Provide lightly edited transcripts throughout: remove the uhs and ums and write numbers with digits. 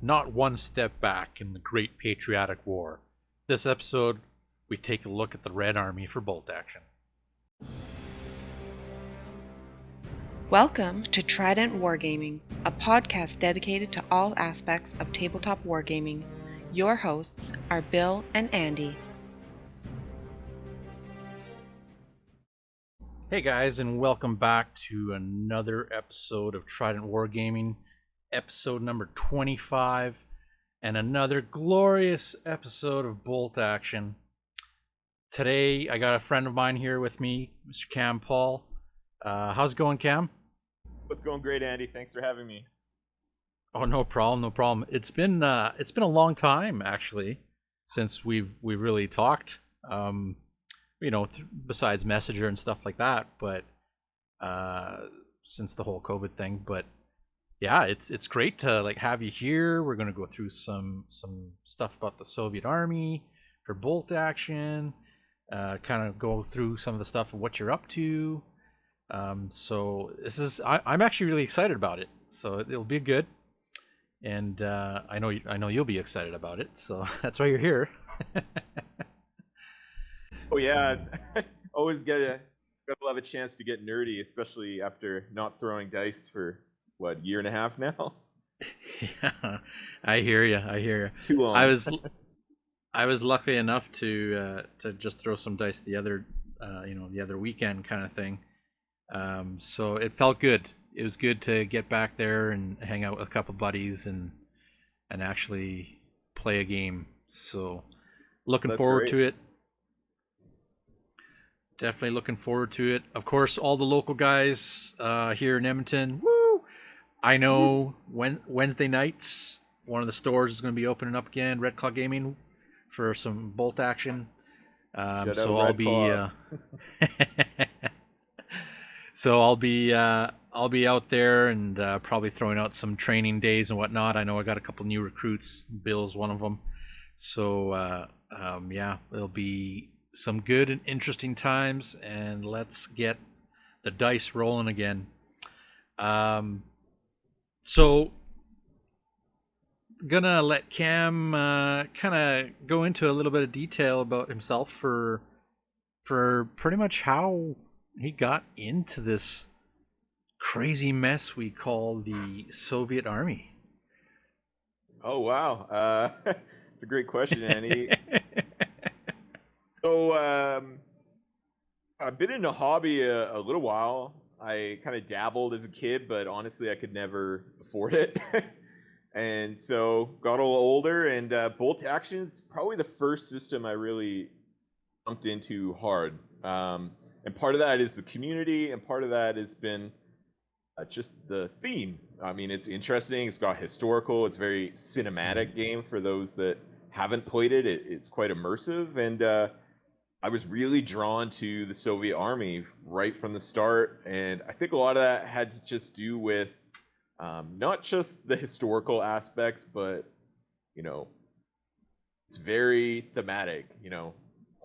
not one step back in the Great Patriotic War. This episode, we take a look at the Red Army for bolt action. Welcome to Trident Wargaming, a podcast dedicated to all aspects of tabletop wargaming. Your hosts are Bill and Andy. Hey guys, and welcome back to another episode of Trident Wargaming, episode number 25, and another glorious episode of bolt action. Today, I got a friend of mine here with me, Mr. Cam Paul. How's it going, Cam? It's going great, Andy. Thanks for having me. Oh, no problem. It's been a long time actually since we've really talked. Besides Messenger and stuff like that, but since the whole COVID thing. But yeah, it's great to have you here. We're gonna go through some stuff about the Soviet Army for bolt action. Kind of go through some of the stuff of what you're up to. So this is I'm actually really excited about it. So it'll be good, and I know you'll be excited about it. So that's why you're here. Oh yeah, always gotta love a chance to get nerdy, especially after not throwing dice for year and a half now. Yeah, I hear you. Too long. I was lucky enough to just throw some dice the other weekend kind of thing. So it felt good. It was good to get back there and hang out with a couple buddies and actually play a game. So looking forward to it. Definitely looking forward to it. Of course, all the local guys here in Edmonton. Woo! I know Wednesday nights, one of the stores is going to be opening up again, Red Claw Gaming, for some bolt action. So I'll be out there and probably throwing out some training days and whatnot. I know I got a couple new recruits. Bill's one of them. So it'll be some good and interesting times, and let's get the dice rolling again. So gonna let Cam kind of go into a little bit of detail about himself for pretty much how he got into this crazy mess we call the Soviet Army. Oh wow, it's a great question, Andy. So I've been in a hobby a little while. I kind of dabbled as a kid, but honestly, I could never afford it. And so got a little older, and bolt action is probably the first system I really jumped into hard. And part of that is the community, and part of that has been just the theme. I mean, it's interesting. It's got historical. It's a very cinematic game for those that haven't played it. It's quite immersive, and I was really drawn to the Soviet Army right from the start, and I think a lot of that had to just do with not just the historical aspects, but it's very thematic.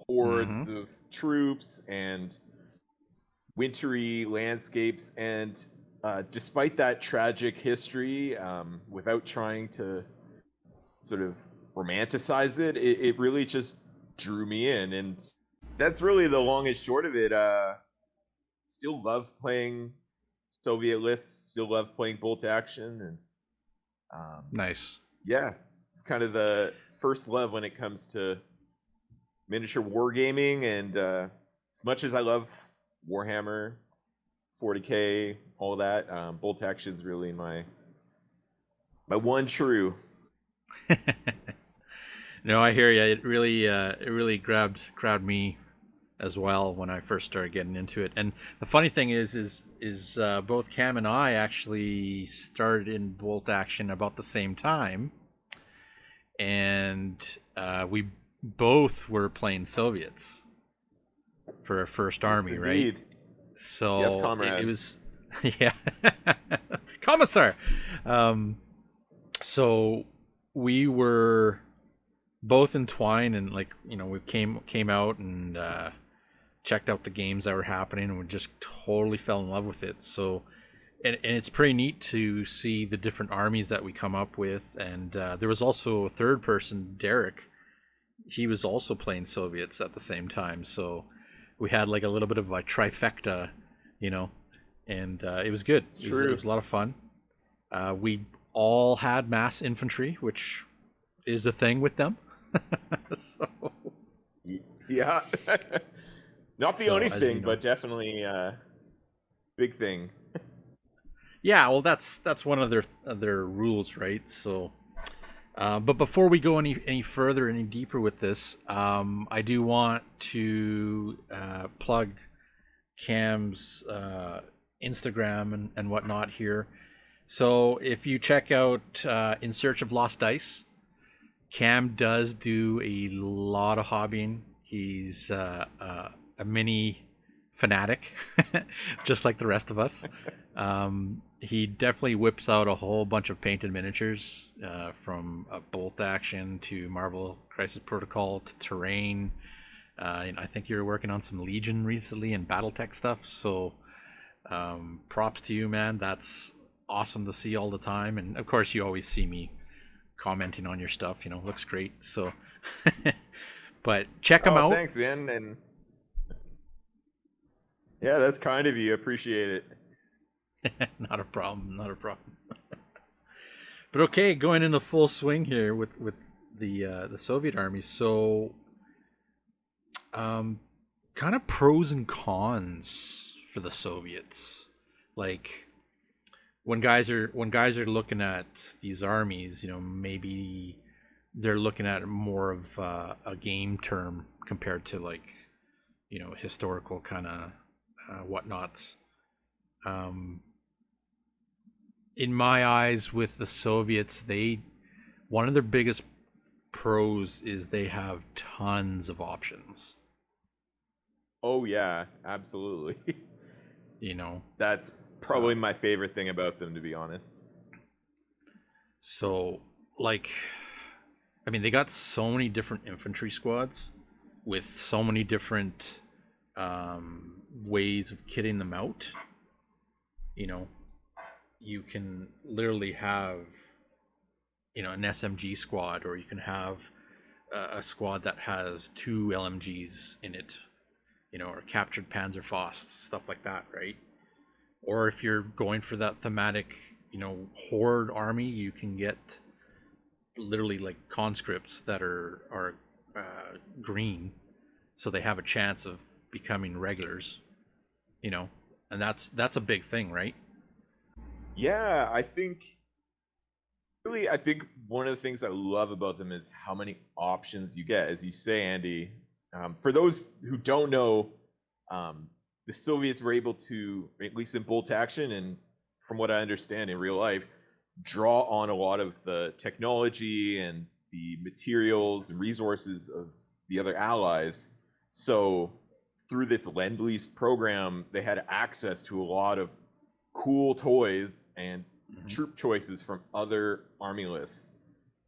Hordes of troops and wintry landscapes, and despite that tragic history, without trying to sort of romanticize it, it really just drew me in, and that's really the long and short of it. Still love playing Soviet lists, still love playing bolt action, and nice. Yeah, it's kind of the first love when it comes to miniature wargaming, and as much as I love Warhammer, 40K, all that, bolt action is really my one true. No, I hear you. It really grabbed me as well when I first started getting into it. And the funny thing is both Cam and I actually started in bolt action about the same time, and we both were playing Soviets for our first army, yes, right? So yes, comrade. It was, yeah, Commissar. So we were both entwined, and we came out and checked out the games that were happening, and we just totally fell in love with it. So and it's pretty neat to see the different armies that we come up with. And there was also a third person, Derek. He was also playing Soviets at the same time, so we had like a little bit of a trifecta, you know, and it was good. It's true. It was a lot of fun. We all had mass infantry, which is a thing with them. So, yeah. Not the So, only as thing, you know. but definitely big thing. Yeah, well, that's one of their rules, right? So, but before we go any further, any deeper with this, I do want to plug Cam's Instagram and whatnot here. So if you check out In Search of Lost Dice, Cam does do a lot of hobbying. He's a mini fanatic, just like the rest of us. He definitely whips out a whole bunch of painted miniatures, from bolt action to Marvel Crisis Protocol to terrain. And I think you're working on some Legion recently and BattleTech stuff. So props to you, man. That's awesome to see all the time. And of course, you always see me commenting on your stuff. You know, looks great. So, but check him out. Thanks, man. And yeah, that's kind of you. Appreciate it. Not a problem. Not a problem. But okay, going into full swing here with the Soviet army. So, kind of pros and cons for the Soviets. Like when guys are looking at these armies, you know, maybe they're looking at more of a game term compared to, like, you know, historical kind of whatnots. In my eyes, with the Soviets, one of their biggest pros is they have tons of options. Oh yeah, absolutely. You know, That's probably my favorite thing about them, to be honest. so like, I mean, they got so many different infantry squads with so many different ways of kitting them out. You know, you can literally have, you know, an SMG squad, or you can have a squad that has 2 LMGs in it, you know, or captured Panzerfausts, stuff like that, right? Or if you're going for that thematic, you know, horde army, you can get literally like conscripts that are green, so they have a chance of becoming regulars, you know, and that's a big thing, right? Yeah, I think one of the things I love about them is how many options you get. As you say, Andy, for those who don't know, the Soviets were able to, at least in bolt action and from what I understand in real life, draw on a lot of the technology and the materials and resources of the other allies. So through this Lend-Lease program, they had access to a lot of cool toys and troop choices from other army lists.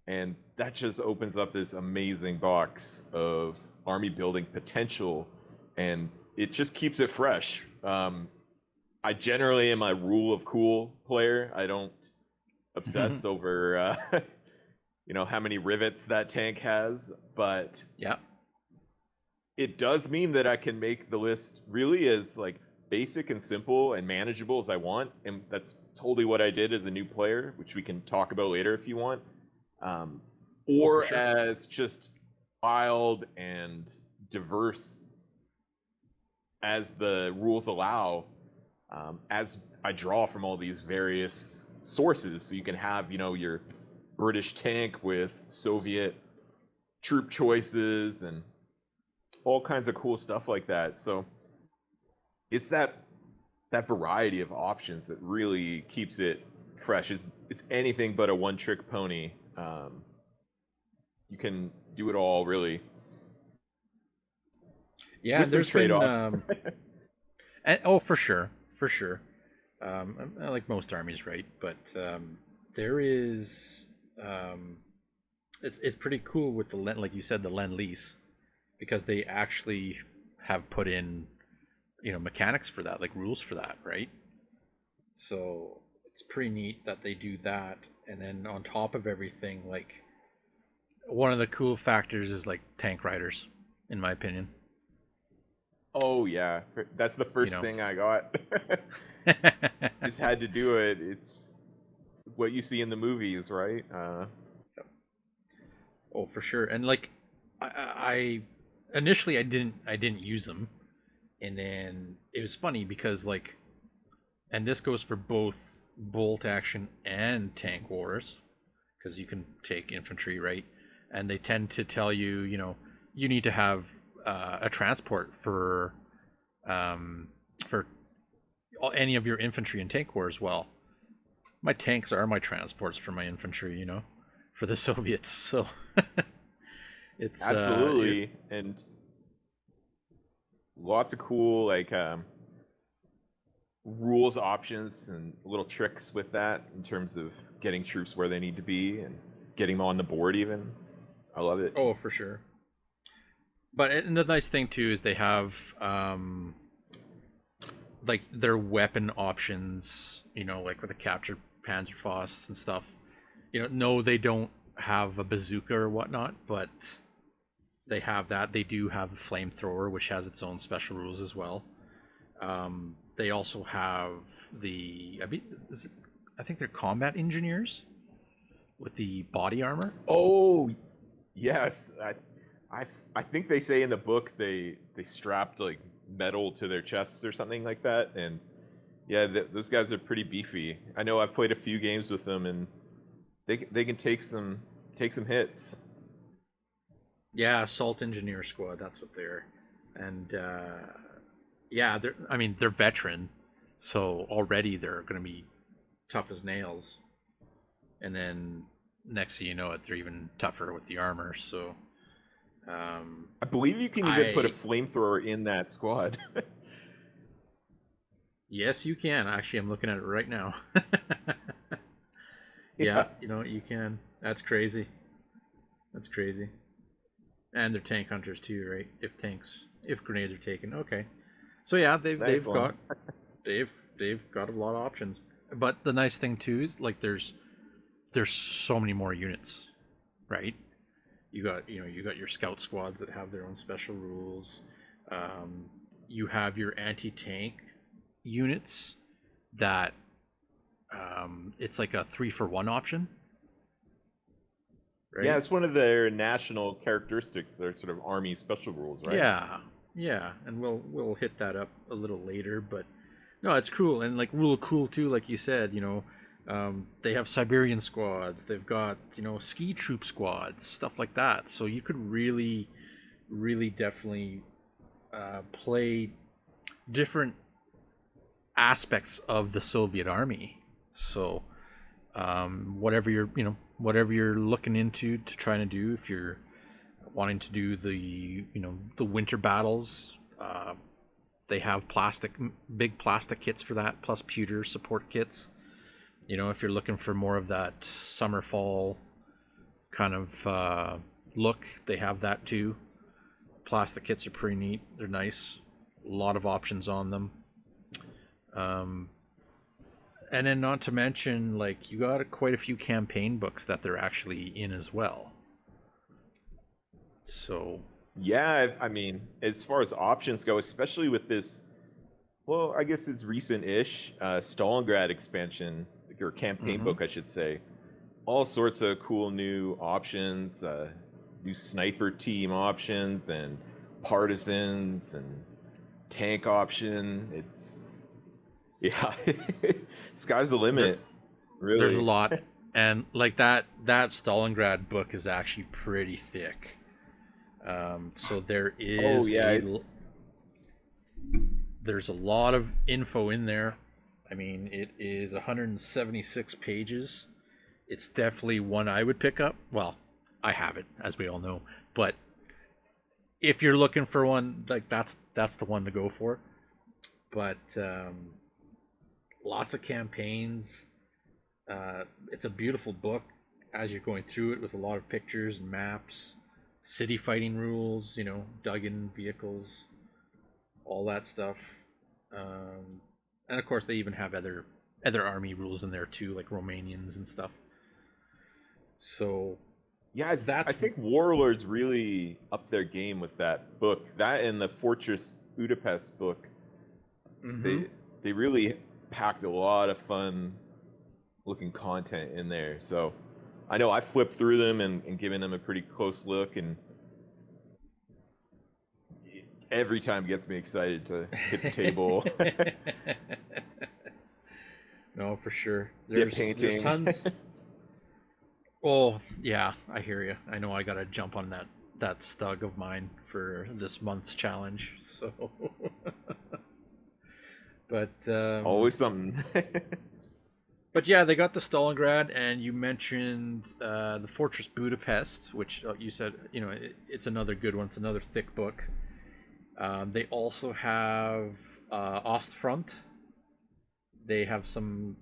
And that just opens up this amazing box of army building potential, and it just keeps it fresh. I generally am a rule of cool player. I don't obsess over you know, how many rivets that tank has, but Yeah. it does mean that I can make the list really as like basic and simple and manageable as I want, and that's totally what I did as a new player, which we can talk about later if you want. Or sure. as just wild and diverse as the rules allow, as I draw from all these various sources. So you can have, you know, your British tank with Soviet troop choices and all kinds of cool stuff like that. So it's that variety of options that really keeps it fresh. It's anything but a one-trick pony. You can do it all, really. Yeah, With some there's been trade-offs. oh, for sure, for sure. Like most armies, right? But there is, it's pretty cool with the like you said, the Lend-Lease, because they actually have put in, you know, mechanics for that, like rules for that, right? So it's pretty neat that they do that. And then on top of everything, like one of the cool factors is like tank riders, in my opinion. Oh yeah, that's the first thing I got. Just had to do it. It's what you see in the movies, right? Oh, for sure. And like, I initially I didn't use them, and then it was funny because like, and this goes for both bolt action and tank wars, because you can take infantry, right? And they tend to tell you, you need to have a transport for any of your infantry and tank wars. Well, my tanks are my transports for my infantry, for the Soviets. So it's Absolutely, and lots of cool like rules options and little tricks with that in terms of getting troops where they need to be and getting them on the board even. I love it. Oh, for sure. But and the nice thing too is they have like their weapon options, like with the captured Panzerfausts and stuff. No, they don't have a bazooka or whatnot, but they have that. They do have the flamethrower, which has its own special rules as well. They also have I think they're combat engineers with the body armor. Oh, yes. I think they say in the book they strapped like metal to their chests or something like that, and yeah, those guys are pretty beefy. I know I've played a few games with them, and they can take some hits. Yeah, assault engineer squad. That's what they're, and yeah, they're veteran, so already they're going to be tough as nails, and then next thing you know it, they're even tougher with the armor. So I believe you can even put a flamethrower in that squad. Yes, you can. Actually, I'm looking at it right now. Yeah, you can. That's crazy. That's crazy. And they're tank hunters too, right? If grenades are taken, okay. So yeah, they've got a lot of options. But the nice thing too is like there's so many more units, right? You got your scout squads that have their own special rules. You have your anti-tank units that it's like a 3-for-1 option. Right? Yeah, it's one of their national characteristics, their sort of army special rules, right? Yeah, and we'll hit that up a little later, but no, it's cool and like real cool too. Like you said, they have Siberian squads, they've got ski troop squads, stuff like that. So you could really, really definitely play different aspects of the Soviet army. So whatever you're looking into to trying to do, if you're wanting to do the winter battles, they have big plastic kits for that, plus pewter support kits. If you're looking for more of that summer fall kind of look, they have that too. Plastic kits are pretty neat. They're nice. A lot of options on them. And then not to mention, like, you got quite a few campaign books that they're actually in as well. So yeah, I mean, as far as options go, especially with this, well, I guess it's recent-ish Stalingrad expansion, or campaign book, I should say. All sorts of cool new options, new sniper team options, and partisans, and tank option. Yeah, sky's the limit. Really, there's a lot, and like that Stalingrad book is actually pretty thick. So there is there's a lot of info in there. I mean, it is 176 pages. It's definitely one I would pick up. Well, I have it, as we all know, but if you're looking for one, like that's the one to go for. But lots of campaigns. It's a beautiful book as you're going through it, with a lot of pictures and maps, city fighting rules, dug-in vehicles, all that stuff. And of course, they even have other other army rules in there too, like Romanians and stuff. So Yeah, I think Warlords really upped their game with that book. That and the Fortress Budapest book. They really packed a lot of fun looking content in there. So I know I flipped through them and given them a pretty close look, and every time gets me excited to hit the table. No, for sure. There's tons. Oh, yeah, I hear you. I know I got to jump on that stug of mine for this month's challenge. So, but always something. But yeah, they got the Stalingrad, and you mentioned the Fortress Budapest, which you said, it's another good one. It's another thick book. They also have Ostfront. They have some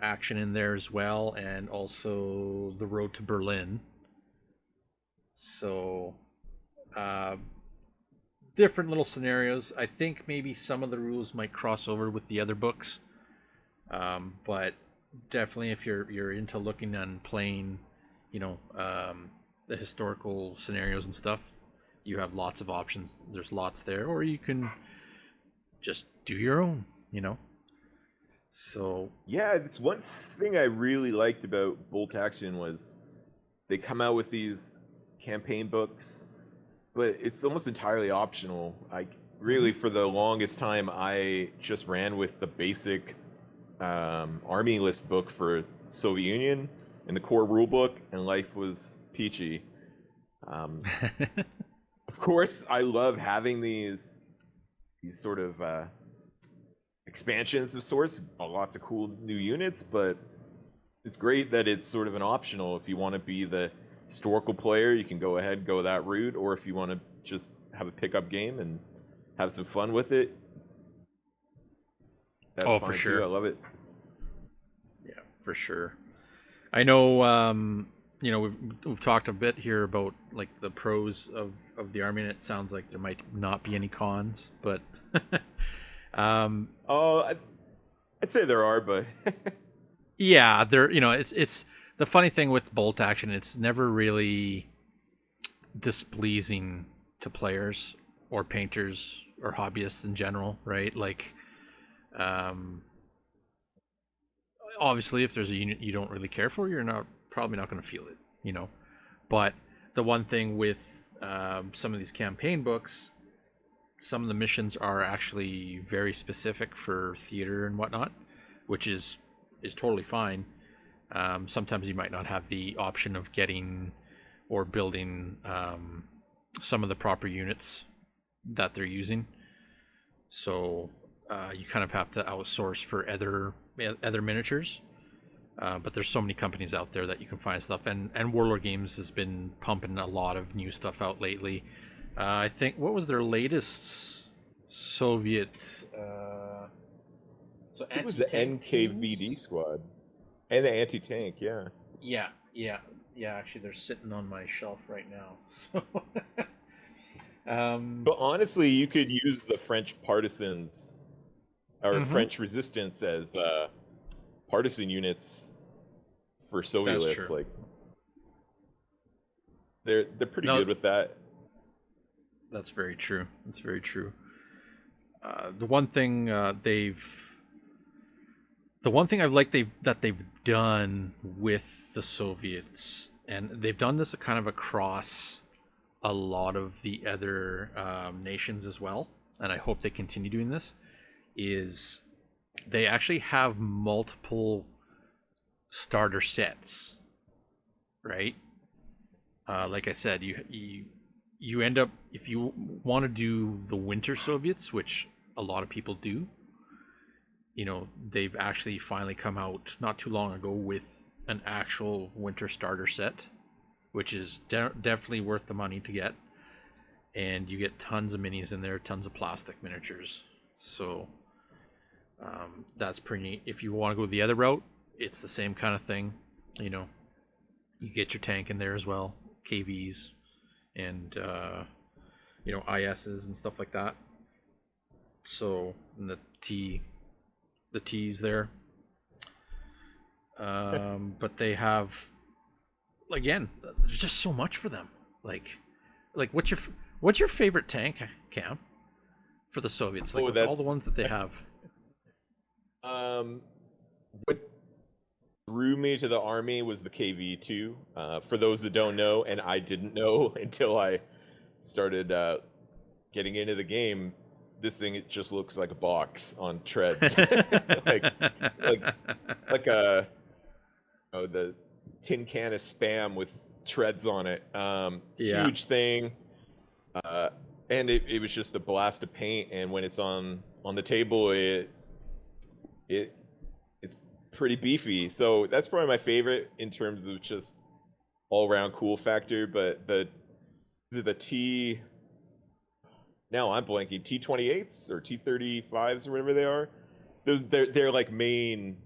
action in there as well, and also The Road to Berlin. So, different little scenarios. I think maybe some of the rules might cross over with the other books, but definitely if you're into looking and playing, the historical scenarios and stuff, you have lots of options. There's lots there, or you can just do your own, So yeah, this one thing I really liked about Bolt Action was they come out with these campaign books, but it's almost entirely optional. Really, for the longest time, I just ran with the basic army list book for Soviet Union and the core rule book, and life was peachy. Of course, I love having these sort of expansions of sorts, lots of cool new units, but it's great that it's sort of an optional. If you want to be the historical player, you can go ahead, go that route, or if you want to just have a pickup game and have some fun with it, that's fine for sure. too. I love it. Yeah, for sure. I know, we've talked a bit here about like the pros of the army, and it sounds like there might not be any cons, but I'd say there are, but yeah, there. It's the funny thing with Bolt Action. It's never really displeasing to players or painters or hobbyists in general, right? Like, obviously, if there's a unit you don't really care for, you're probably not going to feel it, But the one thing with some of these campaign books, some of the missions are actually very specific for theater and whatnot, which is totally fine. Sometimes you might not have the option of getting or building some of the proper units that they're using, so you kind of have to outsource for other miniatures. But there's so many companies out there that you can find stuff, and Warlord Games has been pumping a lot of new stuff out lately. I think, what was their latest Soviet? So it was the NKVD squad and the anti-tank. Yeah. Actually, they're sitting on my shelf right now. So, but honestly, you could use the French partisans or French resistance as partisan units for Soviet lists. Like, they're pretty good with that. That's very true. That's very true. The one thing I've liked that they've done with the Soviets, and they've done this kind of across a lot of the other nations as well, and I hope they continue doing this, is they actually have multiple starter sets, right? Like I said, you end up, if you want to do the Winter Soviets, which a lot of people do, they've actually finally come out not too long ago with an actual winter starter set, which is definitely worth the money to get. And you get tons of minis in there, tons of plastic miniatures. So that's pretty neat. If you want to go the other route, it's the same kind of thing. You get your tank in there as well, KVs, and ISs and stuff like that. So, and the T's there. But they have, again, there's just so much for them. Like what's your favorite tank, Cam, for the Soviets? Like with all the ones that they have. What drew me to the army was the KV-2. For those that don't know, and I didn't know until I started getting into the game, this thing, it just looks like a box on treads, like a the tin can of Spam with treads on it. Huge thing, and it was just a blast of paint. And when it's on the table, it's pretty beefy. So that's probably my favorite in terms of just all around cool factor. But is it the T? Now I'm blanking. T-28s or T-35s or whatever they are. Their like main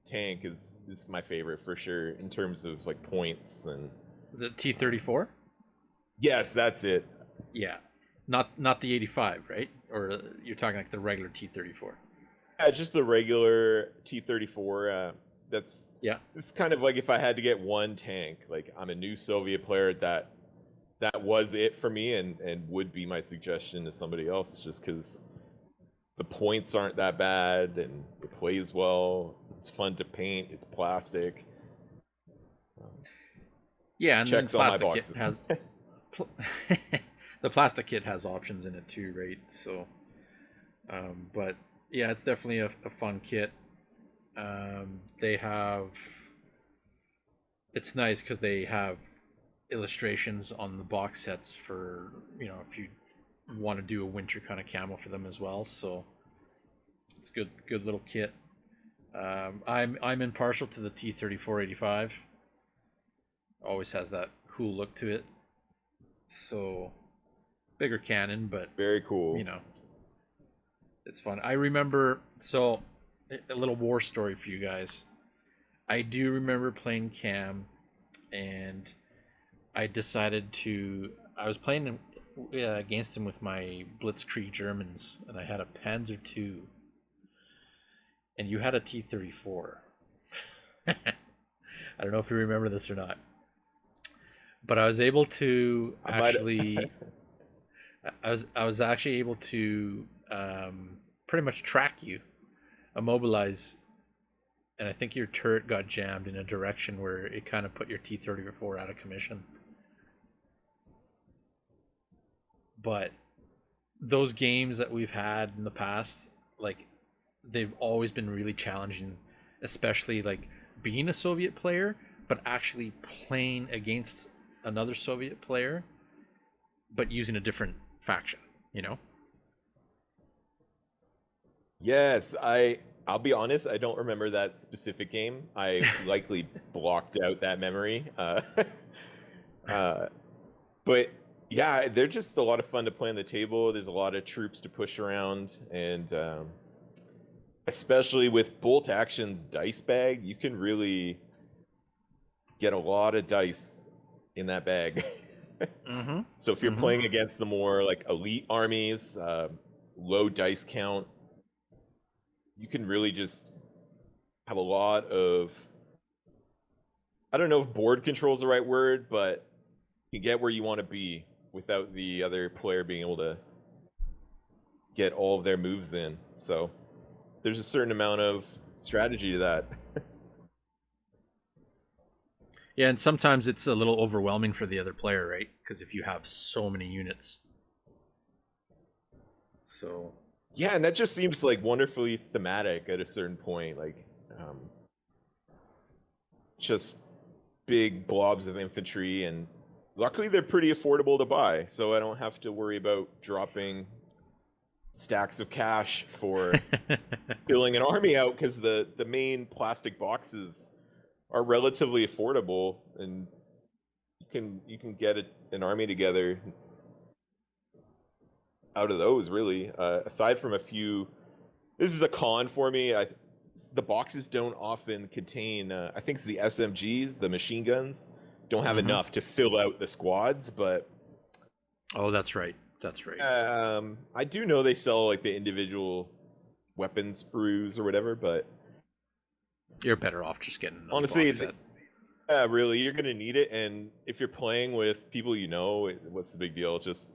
tank is my favorite for sure in terms of like points. And the T-34. Yes, that's it. Yeah, not the 85, right? Or you're talking like the regular T-34. Yeah, just the regular T-34. It's kind of like if I had to get one tank, like I'm a new Soviet player, that was it for me, and would be my suggestion to somebody else, just because the points aren't that bad and it plays well. It's fun to paint. It's plastic. Yeah, and checks then all my plastic boxes. Kit has the plastic kit has options in it too, right? So, but yeah, it's definitely a fun kit. They have. It's nice because they have illustrations on the box sets for, if you want to do a winter kind of camo for them as well. So it's good little kit. I'm impartial to the T-34-85. Always has that cool look to it. So bigger cannon, but very cool. It's fun. I remember, so a little war story for you guys. I do remember playing Cam, and I was playing against him with my Blitzkrieg Germans, and I had a Panzer II, and you had a T-34. I don't know if you remember this or not, but I was able to actually, I was actually able to pretty much track you, immobilize, and I think your turret got jammed in a direction where it kind of put your T-34 out of commission. But those games that we've had in the past, like, they've always been really challenging, especially like being a Soviet player, but actually playing against another Soviet player, but using a different faction, Yes, I'll be honest, I don't remember that specific game. I likely blocked out that memory. But yeah, they're just a lot of fun to play on the table. There's a lot of troops to push around, and especially with Bolt Action's dice bag, you can really get a lot of dice in that bag. Mm-hmm. So if you're playing against the more like elite armies, low dice count, you can really just have a lot of, I don't know if board control is the right word, but you get where you want to be without the other player being able to get all of their moves in. So there's a certain amount of strategy to that. Yeah, and sometimes it's a little overwhelming for the other player, right? Because if you have so many units. So yeah, and that just seems like wonderfully thematic at a certain point. Like, just big blobs of infantry, and luckily they're pretty affordable to buy, so I don't have to worry about dropping stacks of cash for filling an army out, because the main plastic boxes are relatively affordable, and you can get an army together out of those, really. Aside from a few, this is a con for me. The boxes don't often contain, I think it's the SMGs, the machine guns, don't have enough to fill out the squads, but... Oh, that's right. That's right. I do know they sell like the individual weapon sprues or whatever, but... You're better off just getting another Honestly, box set. yeah, really, you're gonna need it, and if you're playing with people you know, what's the big deal? Just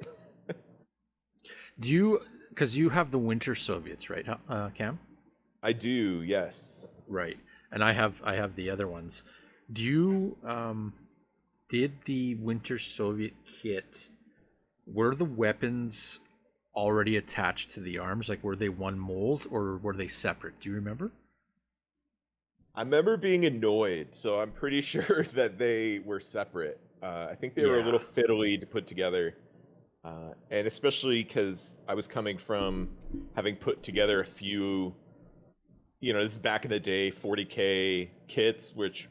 Do you, because you have the Winter Soviets, right, Cam? I do, yes. Right, and I have the other ones. Do you did the Winter Soviet kit? Were the weapons already attached to the arms? Like, were they one mold or were they separate? Do you remember? I remember being annoyed, so I'm pretty sure that they were separate. I think they were a little fiddly to put together. And especially because I was coming from having put together a few, this is back in the day, 40K kits, which,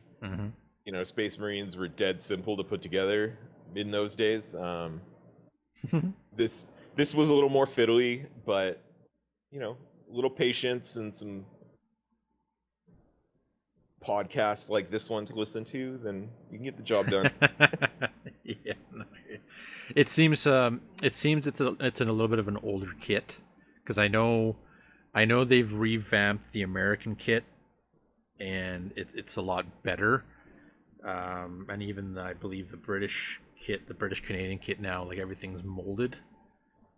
Space Marines were dead simple to put together in those days. This was a little more fiddly, but, a little patience and some podcasts like this one to listen to, then you can get the job done. Yeah, no, it seems it's in a little bit of an older kit, because I know they've revamped the American kit, and it's a lot better. And even I believe the British Canadian kit now, like, everything's molded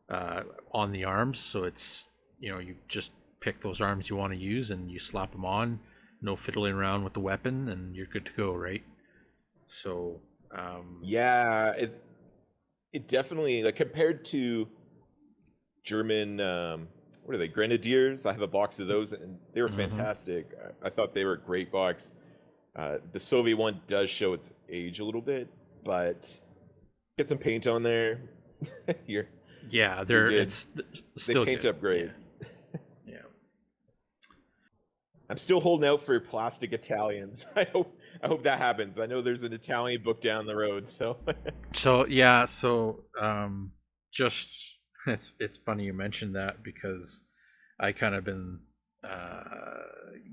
on the arms, so it's you just pick those arms you want to use and you slap them on. No fiddling around with the weapon, and you're good to go, right? So, yeah, it definitely, like, compared to German, what are they, Grenadiers? I have a box of those, and they were fantastic. I thought they were a great box. The Soviet one does show its age a little bit, but get some paint on there. You're good. Still they paint good. up great. Yeah. I'm still holding out for plastic Italians. I hope that happens. I know there's an Italian book down the road, so. Just it's funny you mentioned that, because I kind of been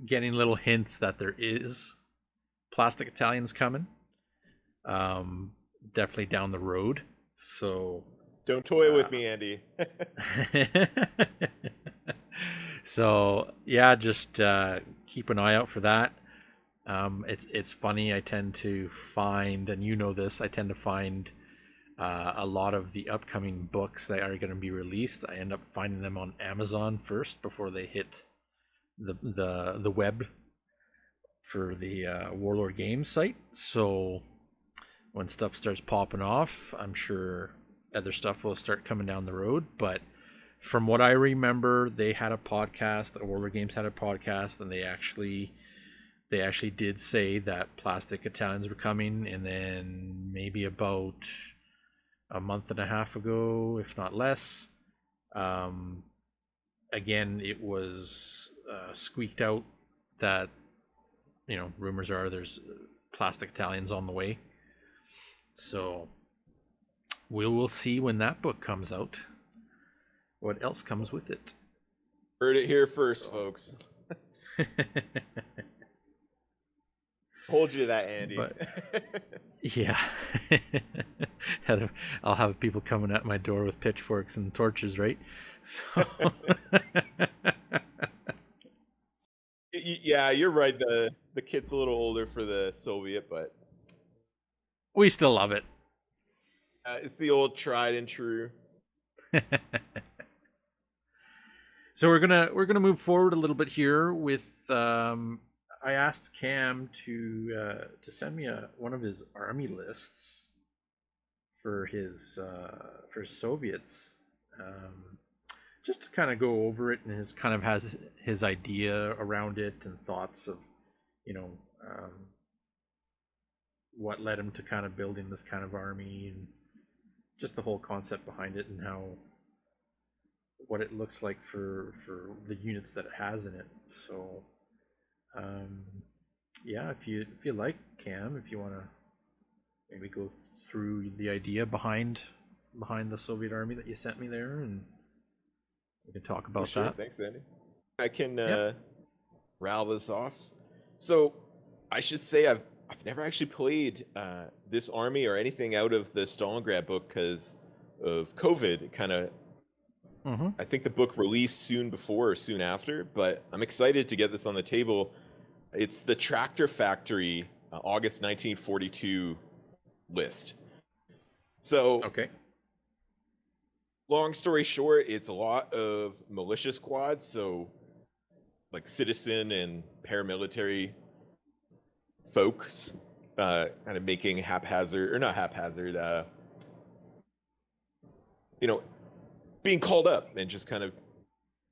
getting little hints that there is plastic Italians coming. Definitely down the road. So don't toy with me, Andy. So yeah, just keep an eye out for that. It's funny. I tend to find, and I tend to find a lot of the upcoming books that are going to be released. I end up finding them on Amazon first before they hit the web for the Warlord Games site. So when stuff starts popping off, I'm sure other stuff will start coming down the road. But from what I remember, they had a podcast. Warlord Games had a podcast, and they actually did say that plastic Italians were coming. And then maybe about a month and a half ago, if not less, again, it was squeaked out that rumors are there's plastic Italians on the way. So we will see when that book comes out what else comes with it. Heard it here first, folks. Hold you to that, Andy. But, yeah. I'll have people coming at my door with pitchforks and torches, right? So yeah, you're right. The kit's a little older for the Soviet, but we still love it. It's the old tried and true. So we're gonna move forward a little bit here with. I asked Cam to send me one of his army lists for his Soviets, just to kind of go over it, and has his idea around it and thoughts of what led him to kind of building this kind of army, and just the whole concept behind it, and what it looks like for the units that it has in it. So yeah, if you like, Cam, if you want to maybe go through the idea behind the Soviet army that you sent me there, and we can talk about that. Thanks, Andy. I can rattle this off. So I should say I've never actually played this army or anything out of the Stalingrad book because of COVID. It kind of, I think the book released soon before or soon after, but I'm excited to get this on the table. It's the Tractor Factory August 1942 list. So, Okay. long story short, it's a lot of militia squads, so like citizen and paramilitary folks kind of making haphazard, or not haphazard, being called up and just kind of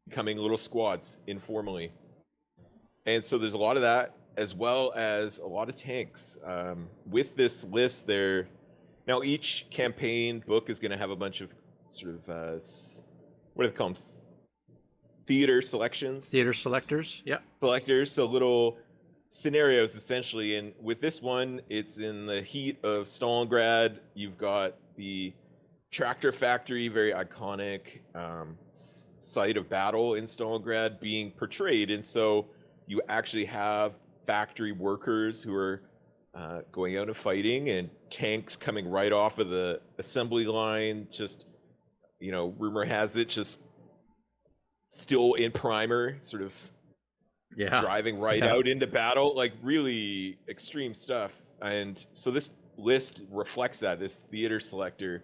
becoming little squads informally. And so there's a lot of that, as well as a lot of tanks. With this list, now each campaign book is going to have a bunch of sort of what do they call them? Theater selections. Theater selectors. Yeah. Selectors, so little scenarios essentially. And with this one, it's in the heat of Stalingrad. You've got the Tractor Factory, very iconic site of battle in Stalingrad, being portrayed. And so you actually have factory workers who are going out and fighting, and tanks coming right off of the assembly line, just, rumor has it, just still in primer, sort of driving right out into battle, like really extreme stuff. And so this list reflects that, this theater selector.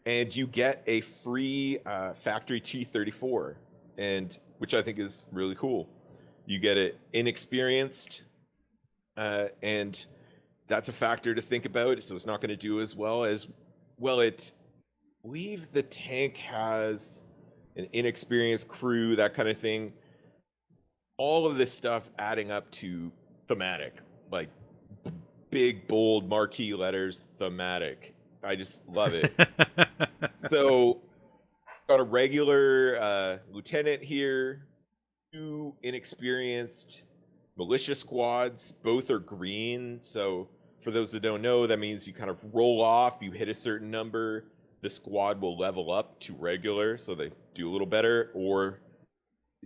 And you get a free factory T-34, and which I think is really cool. You get it inexperienced, and that's a factor to think about. So it's not going to do as well. I believe the tank has an inexperienced crew, that kind of thing. All of this stuff adding up to thematic, like big, bold, marquee letters, thematic. I just love it. So, got a regular lieutenant here, 2 inexperienced militia squads. Both are green. So, for those that don't know, that means you kind of roll off, you hit a certain number, the squad will level up to regular, so they do a little better, or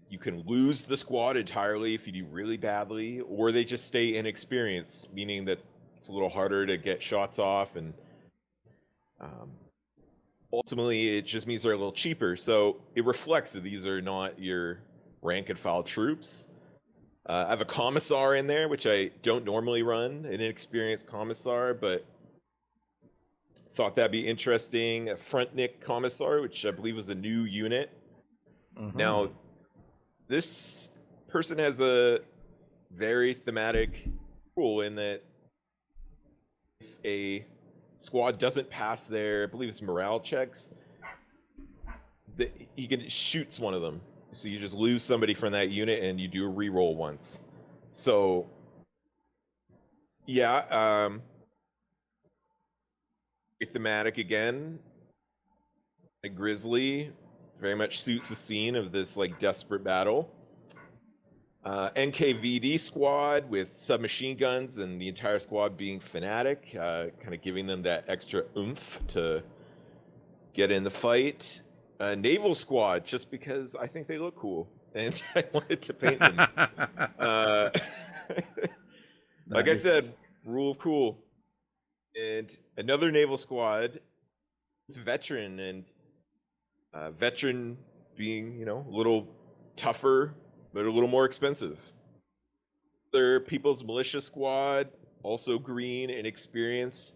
you can lose the squad entirely if you do really badly, or they just stay inexperienced, meaning that it's a little harder to get shots off, and ultimately it just means they're a little cheaper. So it reflects that these are not your rank and file troops. I have a commissar in there, which I don't normally run, an inexperienced commissar, but thought that'd be interesting. A Frontnik commissar, which I believe was a new unit. Mm-hmm. Now, this person has a very thematic rule in that if a squad doesn't pass their, I believe it's morale checks, that he shoots one of them. So you just lose somebody from that unit and you do a reroll once. So, yeah, thematic again. A grizzly very much suits the scene of this like desperate battle. NKVD squad with submachine guns, and the entire squad being fanatic, kind of giving them that extra oomph to get in the fight. Naval squad, just because I think they look cool and I wanted to paint them. Like I said, rule of cool. And another naval squad, veteran, and veteran being, a little tougher, but a little more expensive. Their People's Militia Squad, also green and experienced.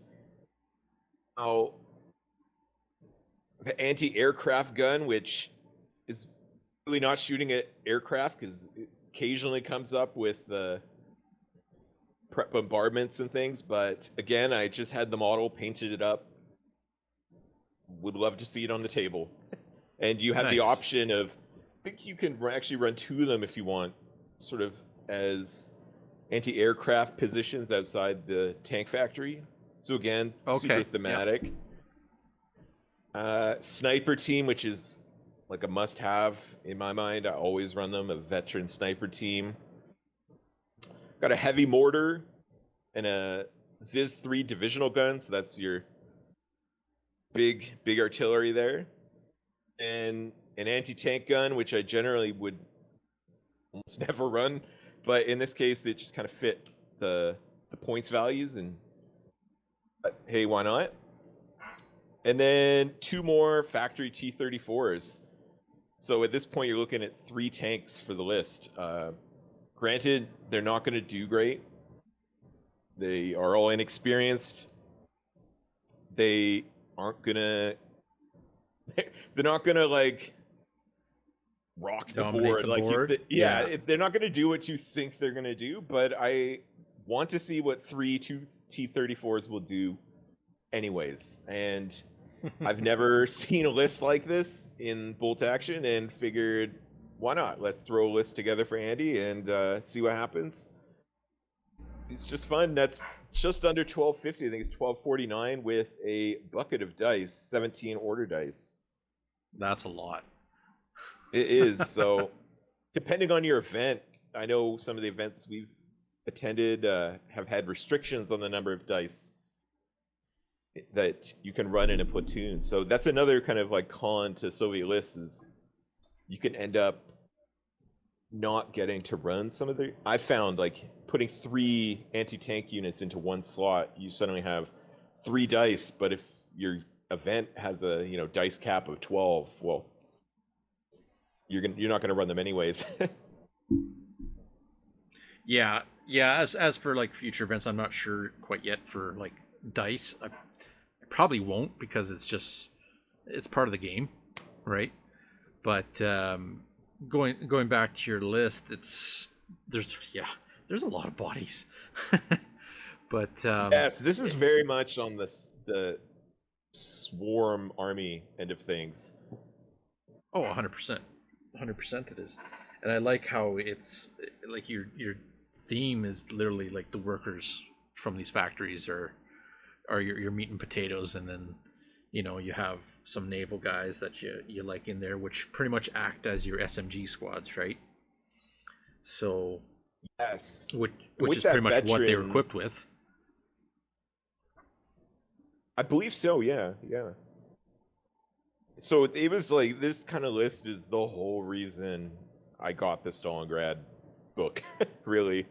Now, the anti-aircraft gun, which is really not shooting at aircraft, because it occasionally comes up with bombardments and things, but again, I just had the model, painted it up. Would love to see it on the table. And you have the option of, I think you can actually run 2 of them if you want, sort of as anti-aircraft positions outside the tank factory. So again, super thematic. Yep. Sniper team, which is like a must-have in my mind. I always run them, a veteran sniper team. Got a heavy mortar and a Ziz 3 divisional gun, so that's your big artillery there. And an anti-tank gun, which I generally would almost never run, but in this case, it just kind of fit the points values, and hey, why not? And then 2 more factory T-34s. So at this point, you're looking at 3 tanks for the list. Granted, they're not going to do great. They are all inexperienced. They aren't gonna. They're not gonna like rock the Dominate board the like board? you. Yeah. They're not gonna do what you think they're gonna do. But I want to see what 3 T-34s will do, anyways. And I've never seen a list like this in bolt action, and figured, why not? Let's throw a list together for Andy and see what happens. It's just fun. That's just under $12.50. I think it's $12.49 with a bucket of dice, 17 order dice. That's a lot. It is. So, depending on your event, I know some of the events we've attended have had restrictions on the number of dice that you can run in a platoon. So that's another kind of like con to Soviet lists, is you can end up not getting to run some of the. I found like putting 3 anti-tank units into one slot, you suddenly have 3 dice. But if your event has a dice cap of 12, well, you're not gonna run them anyways. Yeah. As for like future events, I'm not sure quite yet for like dice. I probably won't, because it's part of the game, right? But going back to your list, there's a lot of bodies. But yes, this is very much on the swarm army end of things. Oh, 100%. 100% it is. And I like how it's like your theme is literally like the workers from these factories are your meat and potatoes, and then you have some naval guys that you like in there, which pretty much act as your SMG squads, right? So yes, which with is pretty much veteran, what they were equipped with. I believe so. Yeah. So it was like, this kind of list is the whole reason I got the Stalingrad book. Really,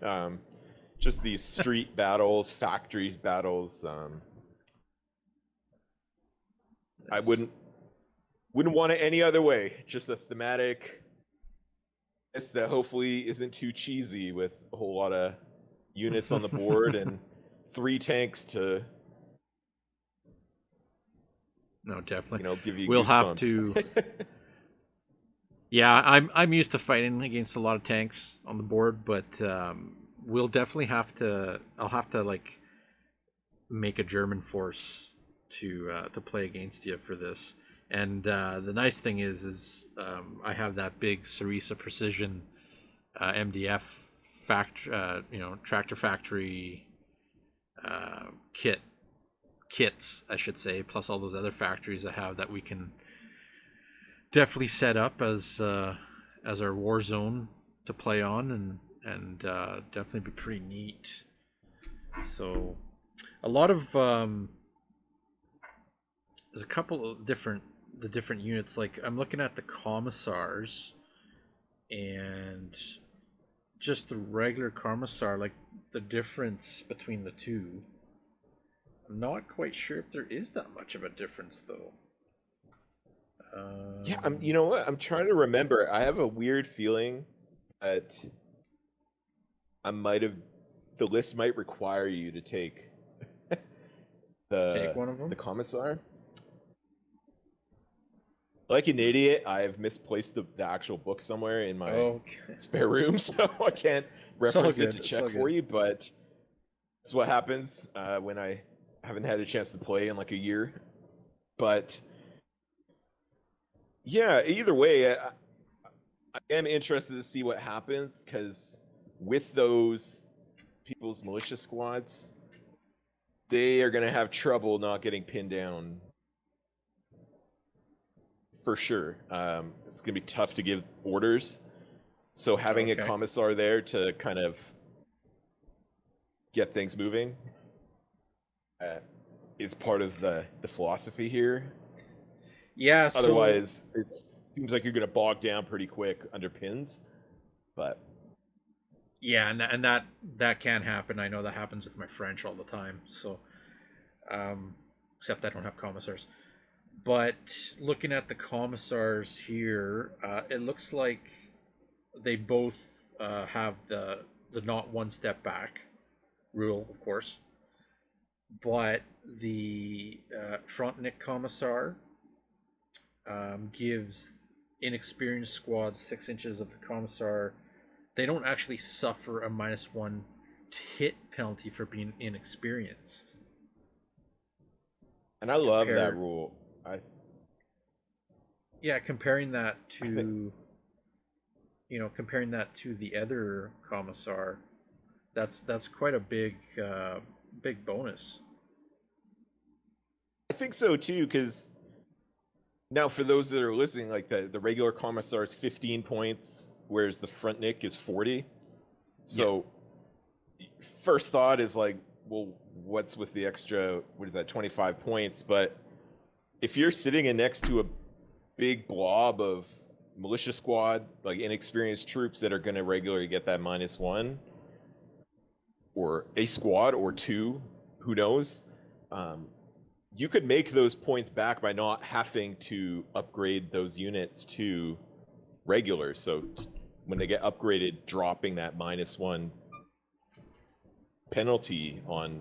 just these street battles, factories battles. I wouldn't want it any other way. Just a thematic list that hopefully isn't too cheesy, with a whole lot of units on the board and 3 tanks to. No, definitely. Give you we'll goosebumps. have to. Yeah, I'm used to fighting against a lot of tanks on the board, but we'll definitely have to. I'll have to like make a German force to play against you for this. And the nice thing is I have that big Sarisa Precision MDF tractor factory kits, I should say, plus all those other factories I have that we can definitely set up as our war zone to play on, and definitely be pretty neat. So a lot of there's a couple of different units. Like, I'm looking at the commissars, and just the regular commissar, like the difference between the two, I'm not quite sure if there is that much of a difference, though. Yeah, you know what? I'm trying to remember. I have a weird feeling that the list might require you to take take one of them? the commissar. Like an idiot, I've misplaced the actual book somewhere in my spare room, so I can't reference it to check for you, but that's what happens when I haven't had a chance to play in like a year. But yeah, either way, I am interested to see what happens, because with those people's militia squads, they are going to have trouble not getting pinned down. For sure. It's going to be tough to give orders. So having a commissar there to kind of get things moving is part of the philosophy here. Yeah. Otherwise, it seems like you're going to bog down pretty quick under pins. But yeah, and that can happen. I know that happens with my French all the time. So, except I don't have commissars. But looking at the commissars here, it looks like they both have the not one step back rule, of course, but the Frontnik Commissar gives inexperienced squads 6 inches of the Commissar. They don't actually suffer a -1 hit penalty for being inexperienced. And I love that rule. Comparing that to comparing that to the other Commissar, that's quite a big bonus. I think so too, because now for those that are listening, like the regular Commissar is 15 points, whereas the Frontnik is 40. So first thought is like, well, what's with the extra, 25 points? But if you're sitting in next to a big blob of militia squad, like inexperienced troops that are going to regularly get that -1, or a squad or 2, who knows, you could make those points back by not having to upgrade those units to regulars. So when they get upgraded, dropping that -1 penalty on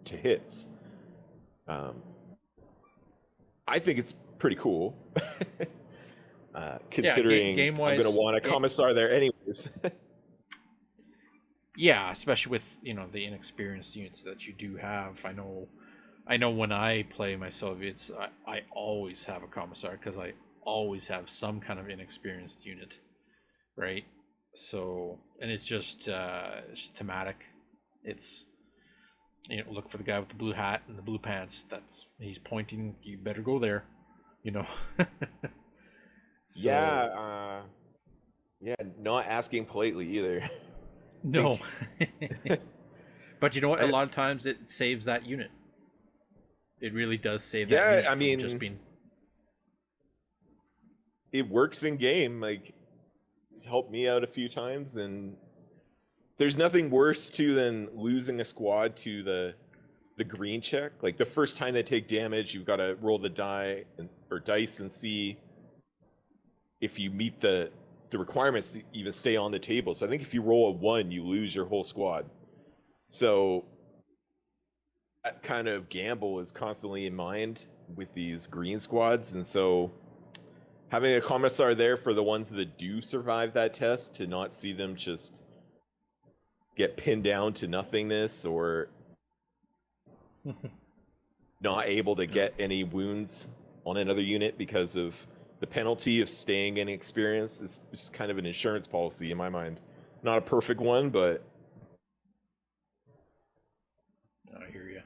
to hits. I think it's pretty cool. Considering game-wise, I'm going to want a Commissar there anyways. Yeah, especially with the inexperienced units that you do have. I know when I play my Soviets, I always have a Commissar because I always have some kind of inexperienced unit, right? So, and it's just thematic. It's look for the guy with the blue hat and the blue pants. He's pointing. You better go there. So, not asking politely either. No. But you know what? A lot of times it saves that unit. It really does save that unit. I mean, just being... it works in game. Like, it's helped me out a few times, and there's nothing worse too than losing a squad to the green check. Like the first time they take damage, you've got to roll the dice and see if you meet the requirements to even stay on the table. So I think if you roll a 1, you lose your whole squad. So that kind of gamble is constantly in mind with these green squads, and so having a Commissar there for the ones that do survive that test, to not see them just get pinned down to nothingness or not able to get any wounds on another unit because of the penalty of staying inexperienced is kind of an insurance policy in my mind. Not a perfect one, but I hear you.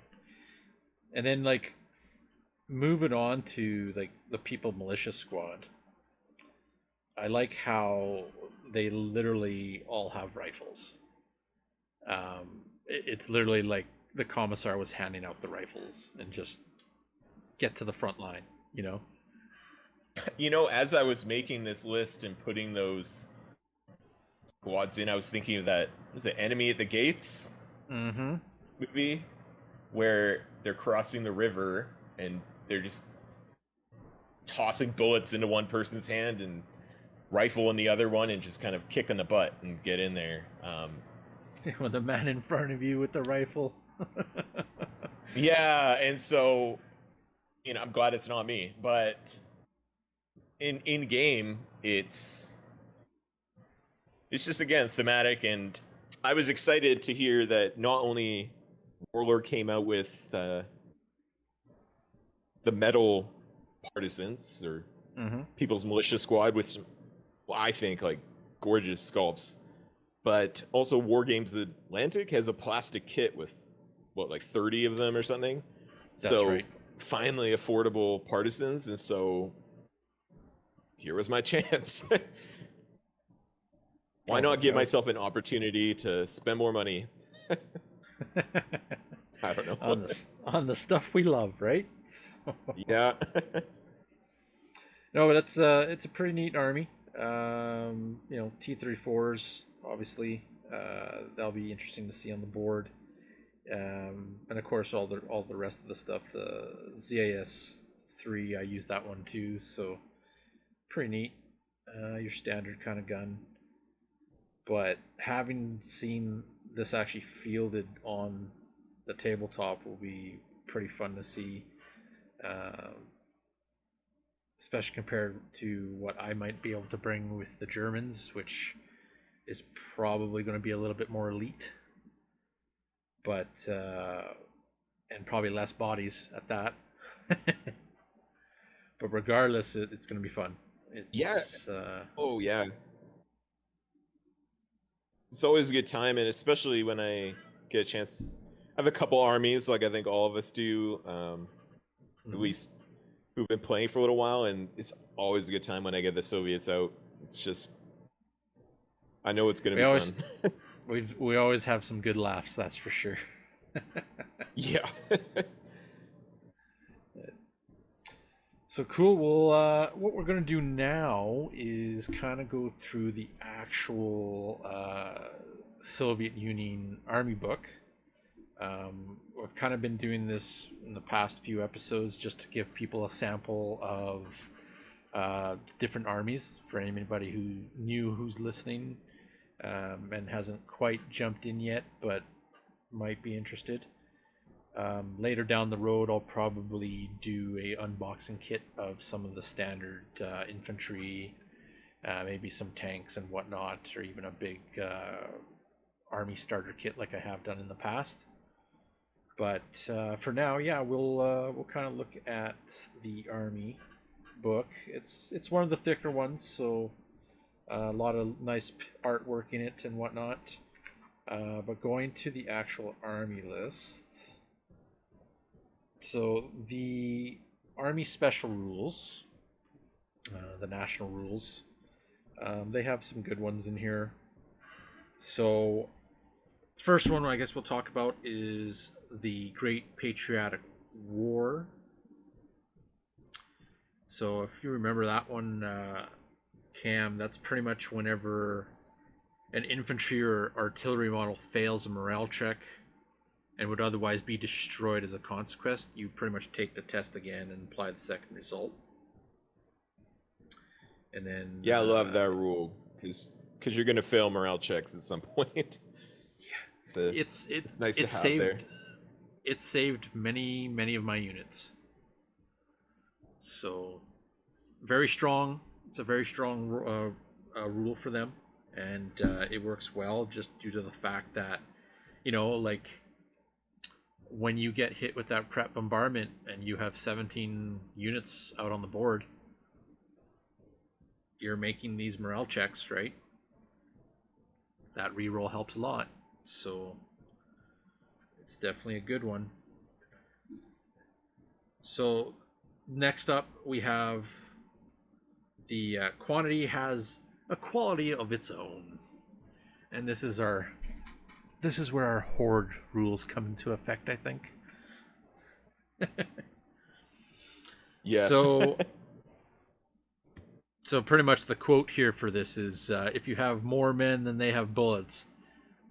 And then like moving on to like the People Militia Squad, I like how they literally all have rifles. It's literally like the Commissar was handing out the rifles and just get to the front line, as I was making this list and putting those squads in, I was thinking of that, was it Enemy at the Gates movie, where they're crossing the river and they're just tossing bullets into one person's hand and rifle in the other one and just kind of kick in the butt and get in there. With the man in front of you with the rifle. Yeah, and so I'm glad it's not me, but in game it's just, again, thematic. And I was excited to hear that not only Warlord came out with the metal partisans or People's Militia Squad with some, well, I think, like, gorgeous sculpts, but also Wargames Atlantic has a plastic kit with like 30 of them or something. That's right. Finally affordable partisans, and so here was my chance. Why not give myself an opportunity to spend more money? I don't know. on the stuff we love, right? Yeah. No, but it's a pretty neat army. T-34s, obviously, that'll be interesting to see on the board. And of course all the rest of the stuff, the ZAS 3, I use that one too, so pretty neat. Your standard kind of gun. but having seen this actually fielded on the tabletop will be pretty fun to see, especially compared to what I might be able to bring with the Germans, which is probably going to be a little bit more elite, but and probably less bodies at that. But regardless, it's going to be fun. Oh yeah. It's always a good time, and especially when I get a chance. I have a couple armies, like I think all of us do, at least who've been playing for a little while, and it's always a good time when I get the Soviets out. It's just, I know it's going to be fun. We always have some good laughs, that's for sure. Yeah. So cool. Well, what we're going to do now is kind of go through the actual Soviet Union Army book. I've kind of been doing this in the past few episodes just to give people a sample of different armies for anybody who's listening and hasn't quite jumped in yet, but might be interested. Later down the road, I'll probably do a unboxing kit of some of the standard infantry, maybe some tanks and whatnot, or even a big army starter kit like I have done in the past. But for now, yeah, we'll kind of look at the army book. It's one of the thicker ones, so a lot of nice artwork in it and whatnot. But going to the actual army list. So the Army Special Rules, the national rules, they have some good ones in here. So first one I guess we'll talk about is the Great Patriotic War. So if you remember that one, Cam, that's pretty much whenever an infantry or artillery model fails a morale check and would otherwise be destroyed as a consequence, you pretty much take the test again and apply the second result. And then I love that rule because you're gonna fail morale checks at some point. Yeah, it's nice to have saved, there. It saved many of my units. So very strong. It's a very strong rule for them, and it works well just due to the fact that, like, when you get hit with that prep bombardment and you have 17 units out on the board, you're making these morale checks, right? That reroll helps a lot. So it's definitely a good one. So next up we have the quantity has a quality of its own. And this is where our horde rules come into effect, I think. Yes. So pretty much the quote here for this is, if you have more men than they have bullets,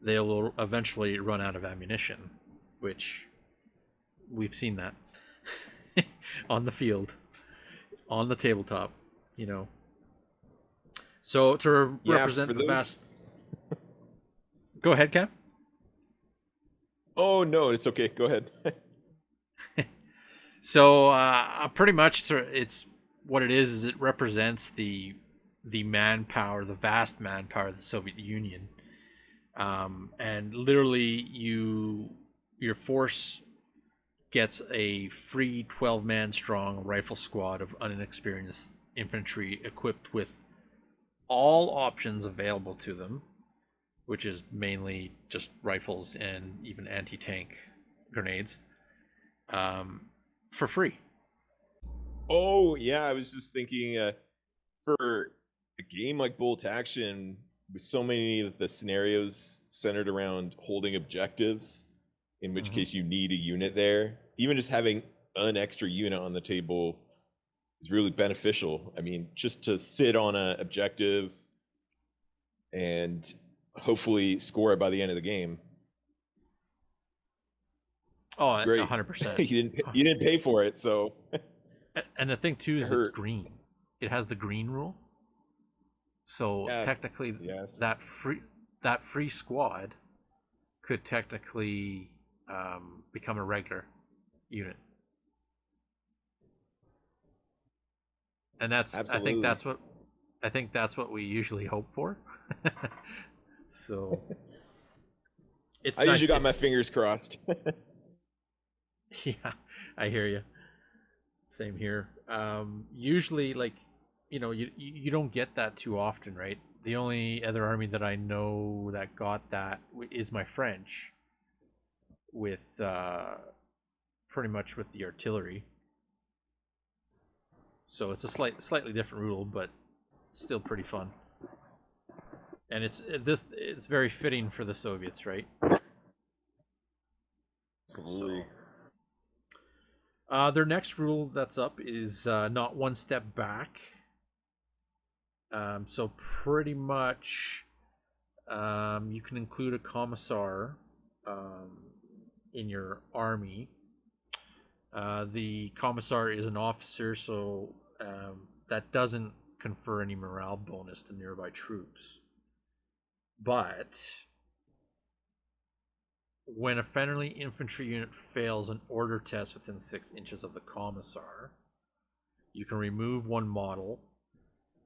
they will eventually run out of ammunition, which we've seen that on the field, on the tabletop, So to represent the vast... Go ahead, Cam. Oh, no, it's okay. Go ahead. So pretty much it's what it is it represents the manpower, the vast manpower of the Soviet Union. And literally your force gets a free 12-man strong rifle squad of inexperienced infantry equipped with all options available to them, which is mainly just rifles and even anti-tank grenades, for free. Oh, yeah, I was just thinking, for a game like Bolt Action, with so many of the scenarios centered around holding objectives, in which case you need a unit there, even just having an extra unit on the table is really beneficial. I mean, just to sit on an objective and hopefully score it by the end of the game. Oh, it's great. 100%. You didn't pay for it, so. And the thing too is it's green. It has the green rule. So technically, yes. that free that free squad could technically become a regular unit. And Absolutely. I think that's what we usually hope for. So it's I usually nice. got my fingers crossed. Yeah, I hear you. Same here. Usually, like, you don't get that too often, right? The only other army that I know that got that is my French, with pretty much with the artillery. So it's a slightly different rule, but still pretty fun. And it's very fitting for the Soviets, right? Absolutely. Their next rule that's up is not one step back. So pretty much, you can include a commissar in your army. The commissar is an officer, so that doesn't confer any morale bonus to nearby troops. But when a friendly infantry unit fails an order test within 6 inches of the commissar, you can remove one model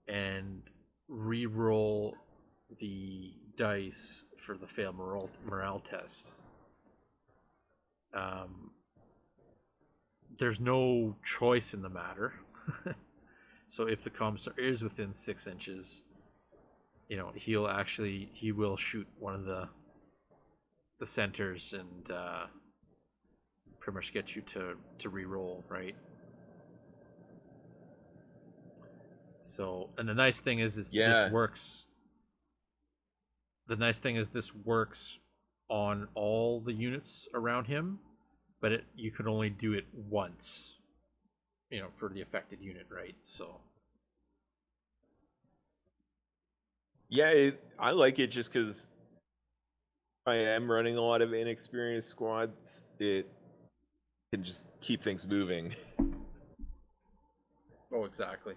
and re-roll the dice for the failed morale test. There's no choice in the matter. So if the commissar is within 6 inches, he will shoot one of the centers and pretty much get you to re-roll, right? So, and the nice thing is this works. The nice thing is this works on all the units around him, but you can only do it once, for the affected unit, right? So. Yeah, I like it just because I am running a lot of inexperienced squads. It can just keep things moving. Oh, exactly.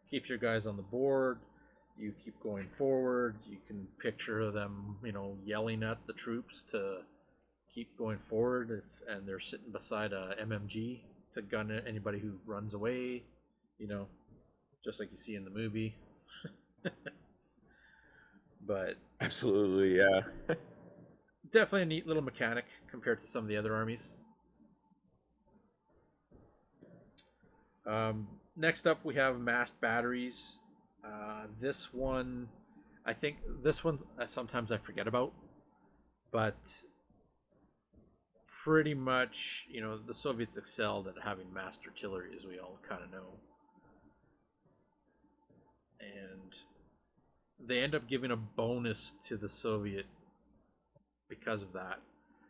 Keeps your guys on the board. You keep going forward. You can picture them, yelling at the troops to keep going forward, and they're sitting beside a MMG to gun anybody who runs away, just like you see in the movie. But absolutely, yeah. Definitely a neat little mechanic compared to some of the other armies. Next up, we have massed batteries. This one, sometimes I forget about, but pretty much, the Soviets excelled at having massed artillery, as we all kind of know. And they end up giving a bonus to the Soviet because of that.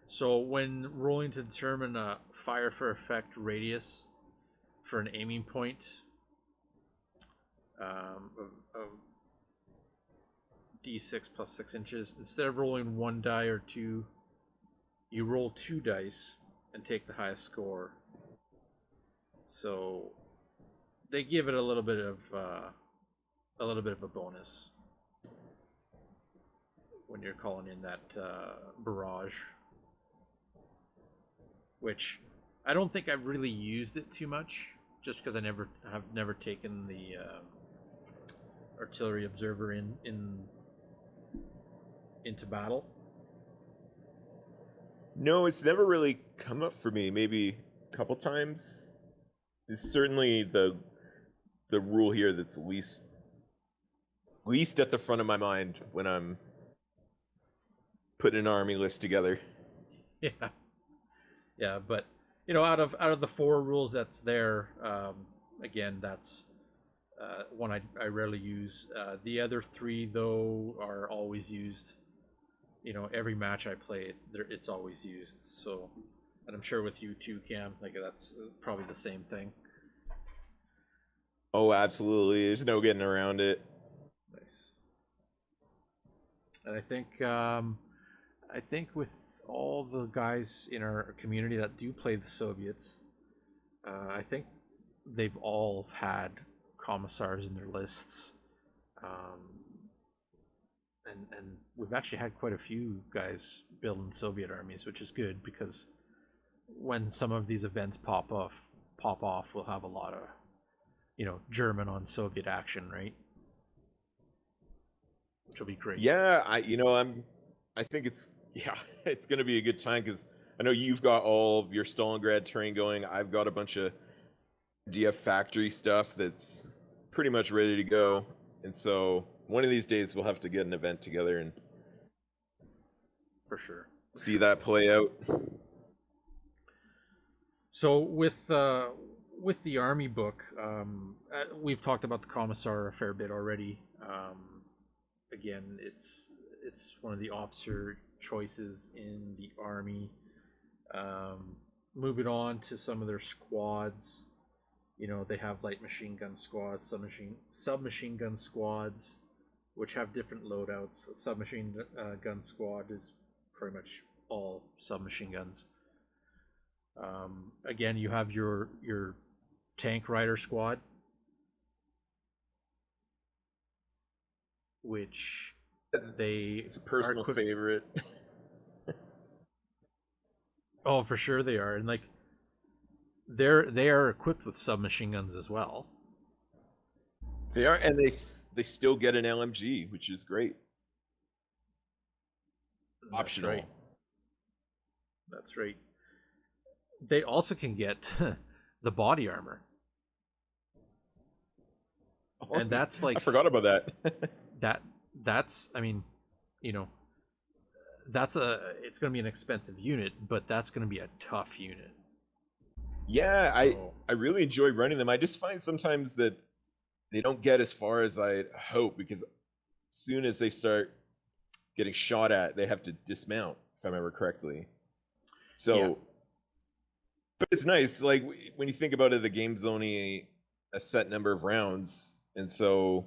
So when rolling to determine a fire for effect radius for an aiming point of D6 plus 6 inches, instead of rolling one die or two, you roll 2 dice and take the highest score. So they give it a little bit of a bonus when you're calling in that barrage, which I don't think I've really used it too much, just because I have never taken the artillery observer into battle. No, it's never really come up for me. Maybe a couple times. It's certainly the rule here that's least at the front of my mind when I'm putting an army list together. Yeah, but out of the 4 rules that's there, again, that's one I rarely use. The other 3 though are always used. Every match I play, it's always used. So, and I'm sure with you too, Cam, like that's probably the same thing. Oh, absolutely. There's no getting around it. Nice. And I think with all the guys in our community that do play the Soviets, I think they've all had commissars in their lists. and we've actually had quite a few guys building Soviet armies, which is good because when some of these events pop off, we'll have a lot of, German on Soviet action, right? Which will be great. Yeah, I think it's it's going to be a good time because I know you've got all of your Stalingrad terrain going. I've got a bunch of DF factory stuff that's pretty much ready to go, and so one of these days we'll have to get an event together and For sure. see that play out. So with the army book, we've talked about the commissar a fair bit already. Again, it's one of the officer choices in the army. Moving on to some of their squads, they have light machine gun squads, submachine gun squads, which have different loadouts. The submachine gun squad is pretty much all submachine guns. Again, you have your tank rider squad, which It's a personal favorite. Oh, for sure they are, and they are equipped with submachine guns as well. They are, and they still get an LMG, which is great. Optional. That's right. That's right. They also can get the body armor, and that's I forgot about that. That's I mean, it's going to be an expensive unit, but that's going to be a tough unit. Yeah, I really enjoy running them. I just find sometimes that they don't get as far as I hope because as soon as they start getting shot at, they have to dismount, if I remember correctly. So, yeah. But it's nice. Like when you think about it, the game's only a set number of rounds, and so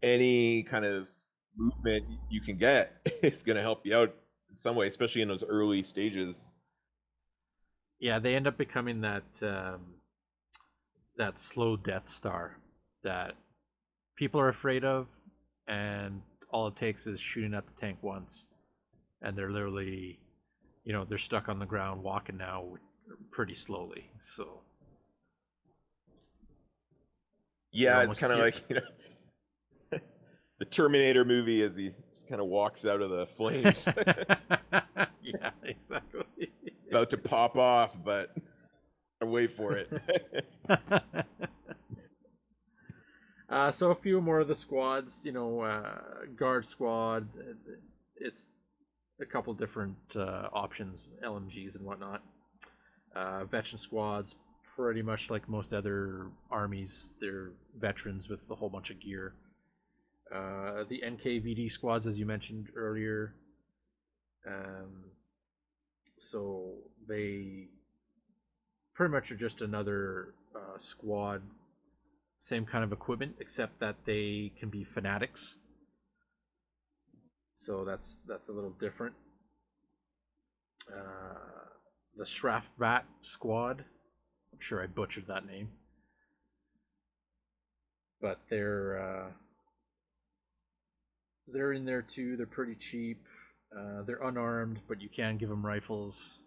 any kind of movement you can get is going to help you out in some way, especially in those early stages. Yeah, they end up becoming that slow Death Star that people are afraid of, and all it takes is shooting at the tank once, and they're literally, they're stuck on the ground walking now pretty slowly. So yeah, it's kind of like the Terminator movie as he just kind of walks out of the flames. Yeah, exactly. About to pop off, but wait for it. So a few more of the squads, guard squad. It's a couple different options, LMGs and whatnot. Veteran squads, pretty much like most other armies, they're veterans with a whole bunch of gear. The NKVD squads, as you mentioned earlier, so they pretty much are just another squad, same kind of equipment, except that they can be fanatics. So that's a little different. The Strafbat squad, I'm sure I butchered that name, but they're in there too. They're pretty cheap. They're unarmed, but you can give them rifles.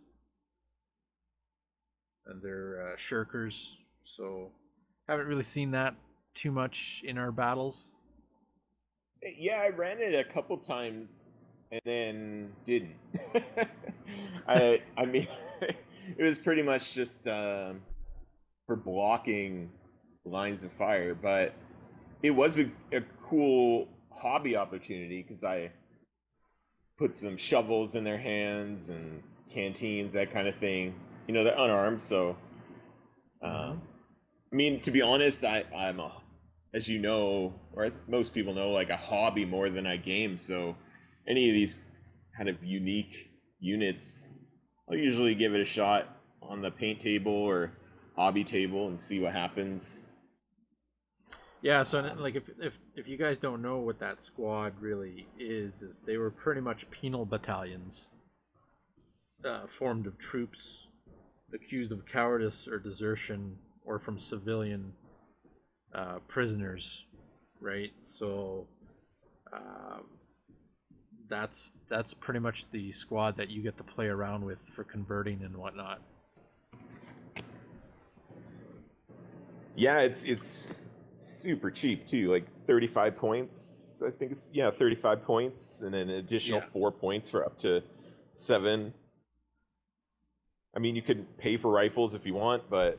And they're shirkers, so haven't really seen that too much in our battles. Yeah, I ran it a couple times and then didn't. I mean, it was pretty much just for blocking lines of fire, but it was a cool hobby opportunity because I put some shovels in their hands and canteens, that kind of thing. They're unarmed, so I mean, to be honest, I'm as you know, or most people know, like a hobby more than I game. So any of these kind of unique units, I'll usually give it a shot on the paint table or hobby table and see what happens. Yeah, so like if you guys don't know what that squad really is they were pretty much penal battalions, formed of troops accused of cowardice or desertion, or from civilian prisoners, right? So that's pretty much the squad that you get to play around with for converting and whatnot. Yeah, it's super cheap too, like 35 points. I think it's 35 points, and then an additional 4 points for up to 7. I mean, you could pay for rifles if you want, but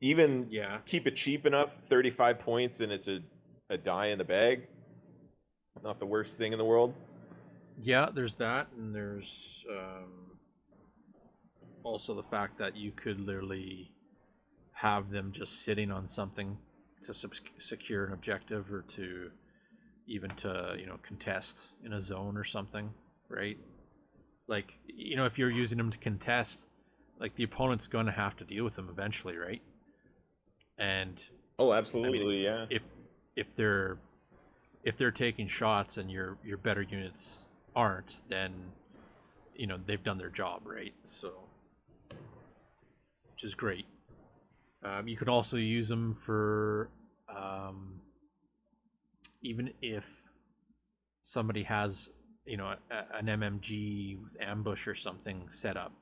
even keep it cheap enough, 35 points, and it's a die in the bag. Not the worst thing in the world. Yeah, there's that, and there's also the fact that you could literally have them just sitting on something to secure an objective, or to even to contest in a zone or something, right? Like, if you're using them to contest, like, the opponent's going to have to deal with them eventually, right? And absolutely, I mean, if they're taking shots and your better units aren't, then they've done their job, right? So, which is great. You can also use them for even if somebody has an MMG with ambush or something set up.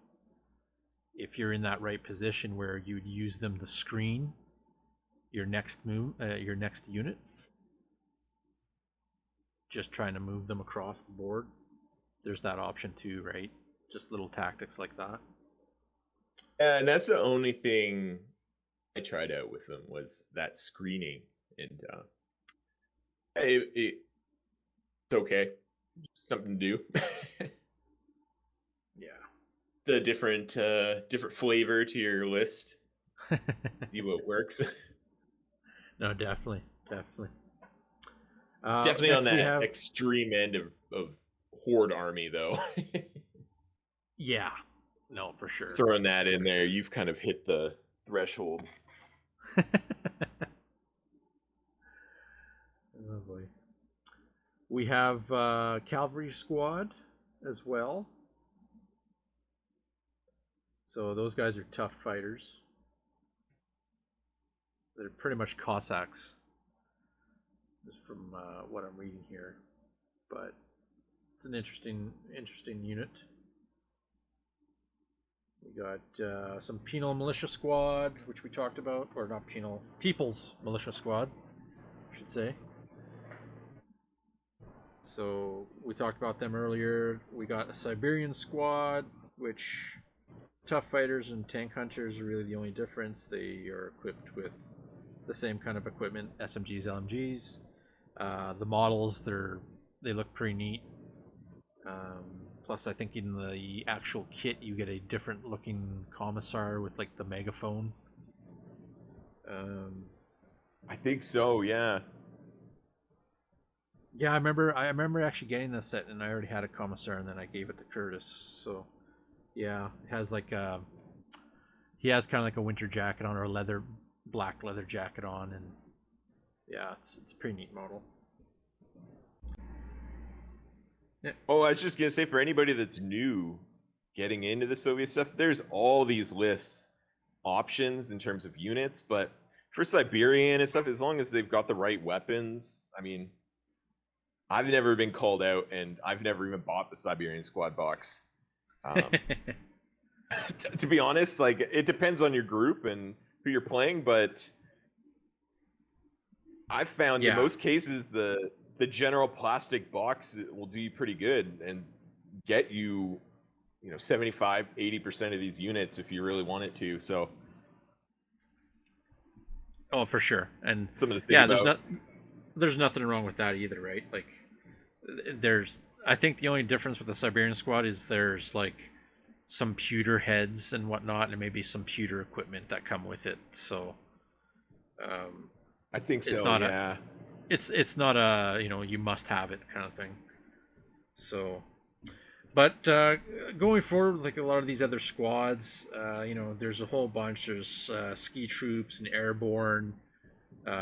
If you're in that right position where you'd use them to screen your next move, your next unit, just trying to move them across the board, there's that option too, right? Just little tactics like that. And that's the only thing I tried out with them, was that screening, and it's okay, something to do. Yeah, the different flavor to your list. See what works. No, definitely. Definitely on that extreme end of horde army, though. Yeah, no, for sure. Throwing that in there, you've kind of hit the threshold. Oh boy. We have cavalry squad as well. So those guys are tough fighters. They're pretty much Cossacks, just from what I'm reading here. But it's an interesting unit. We got some penal militia squad, which we talked about, or not penal, people's militia squad, I should say. So we talked about them earlier. We got a Siberian squad, which tough fighters and tank hunters are really the only difference. They are equipped with the same kind of equipment, SMGs, LMGs. The models, they look pretty neat. Plus, I think in the actual kit, you get a different looking commissar with like the megaphone. I think so, yeah. Yeah, I remember actually getting this set, and I already had a commissar, and then I gave it to Curtis. So, yeah, it has like he has kind of like a winter jacket on, or a black leather jacket on, and yeah, it's a pretty neat model. Yeah. Oh, I was just gonna say, for anybody that's new getting into the Soviet stuff, there's all these lists, options in terms of units, but for Siberian and stuff, as long as they've got the right weapons, I mean, I've never been called out, and I've never even bought the Siberian squad box. To be honest, like, it depends on your group and who you're playing, but I've found in most cases the general plastic box will do you pretty good and get you, 75-80% of these units if you really want it to. So, oh, for sure, and something to think about. There's nothing wrong with that either, right? Like, I think the only difference with the Siberian squad is there's like some pewter heads and whatnot, and maybe some pewter equipment that come with it. So, I think so. It's not a you must have it kind of thing. So, but going forward, like a lot of these other squads, there's a whole bunch. There's ski troops and airborne.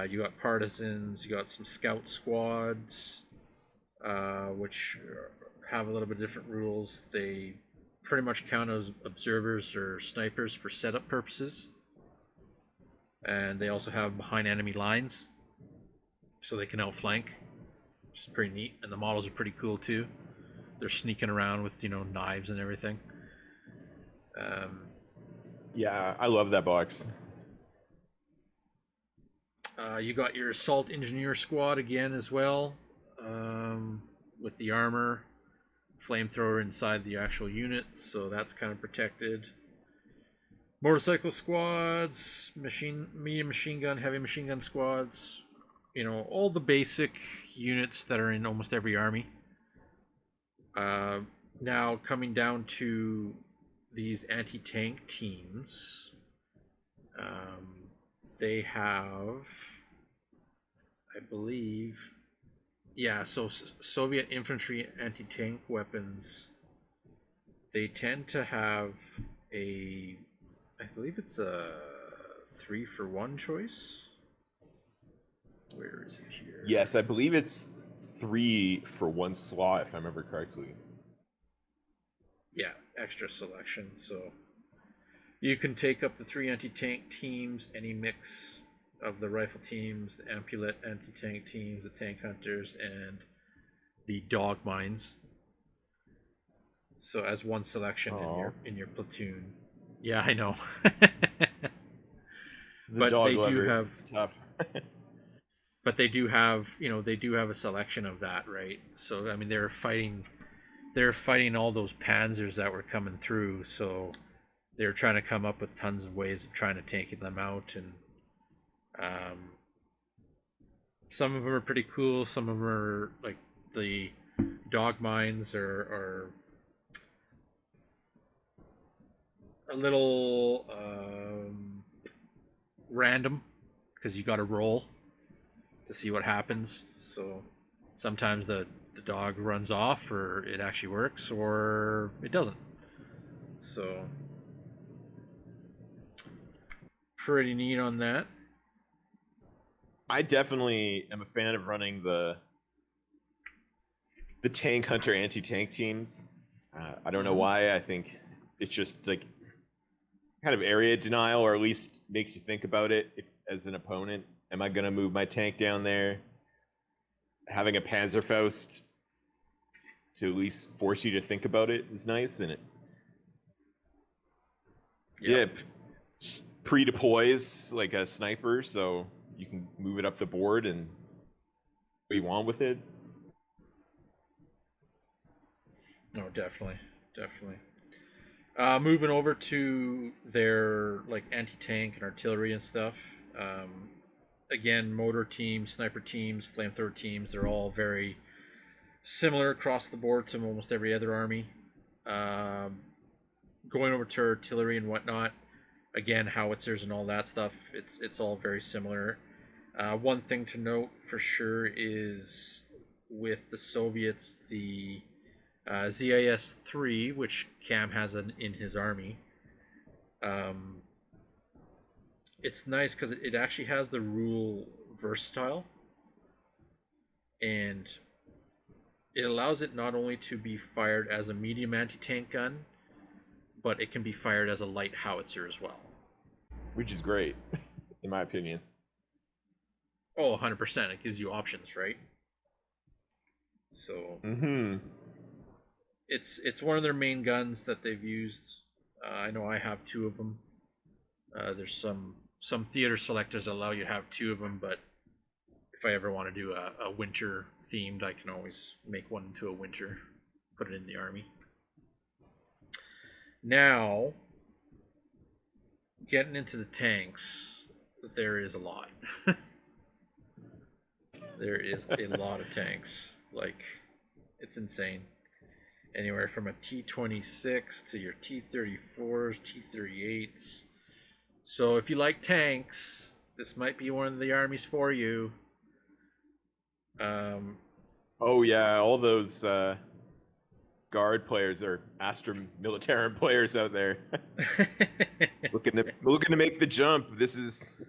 You got partisans. You got some scout squads, which have a little bit different rules. They pretty much count as observers or snipers for setup purposes, and they also have behind enemy lines, so they can outflank. which is pretty neat. And the models are pretty cool too. They're sneaking around with, you know, knives and everything. Yeah, I love that box. You got your assault engineer squad again as well, with the armor, flamethrower inside the actual unit, so that's kind of protected. Motorcycle squads, medium machine gun, heavy machine gun squads, you know, all the basic units that are in almost every army. Now coming down to these anti-tank teams, they have, I believe, yeah, so Soviet infantry anti-tank weapons, they tend to have a, I believe it's a 3-for-1 choice. Where is it here? Yes, I believe it's 3 for 1 slot, if I remember correctly. Yeah, extra selection. So you can take up the 3 anti-tank teams, any mix of the rifle teams, the ampulette anti-tank teams, the tank hunters, and the dog mines. So as one selection in your platoon. Yeah, I know. But they do have, it's tough. But they do have, you know, they do have a selection of that, right? So I mean, they're fighting all those panzers that were coming through, so they're trying to come up with tons of ways of trying to take them out, and some of them are pretty cool. Some of them are like the dog mines are a little random because you got to roll to see what happens. So sometimes the dog runs off, or it actually works, or it doesn't. So pretty neat on that. I definitely am a fan of running the tank hunter anti-tank teams. I don't know why. I think it's just like kind of area denial, or at least makes you think about it. If, as an opponent, am I going to move my tank down there? Having a Panzerfaust to at least force you to think about it is nice, and it pre-deploys like a sniper, so you can move it up the board and what you want with it. No, definitely. Moving over to their like anti-tank and artillery and stuff. Again, motor teams, sniper teams, flamethrower teams, they're all very similar across the board to almost every other army. Going over to artillery and whatnot, again, howitzers and all that stuff, it's all very similar. One thing to note for sure is with the Soviets, the ZIS-3, which Cam has in his army, it's nice because it actually has the rule versatile, and it allows it not only to be fired as a medium anti-tank gun, but it can be fired as a light howitzer as well. Which is great, in my opinion. Oh, 100%. It gives you options, right? So it's one of their main guns that they've used. I know I have 2 of them. There's some theater selectors that allow you to have 2 of them, but if I ever want to do a winter themed, I can always make one into a winter, put it in the army. Now, getting into the tanks, there is a lot. There is a lot of tanks. Like, it's insane. Anywhere from a T-26 to your T-34s, T-38s. So if you like tanks, this might be one of the armies for you. Oh yeah, all those guard players or Astra Militarum players out there looking to make the jump. This is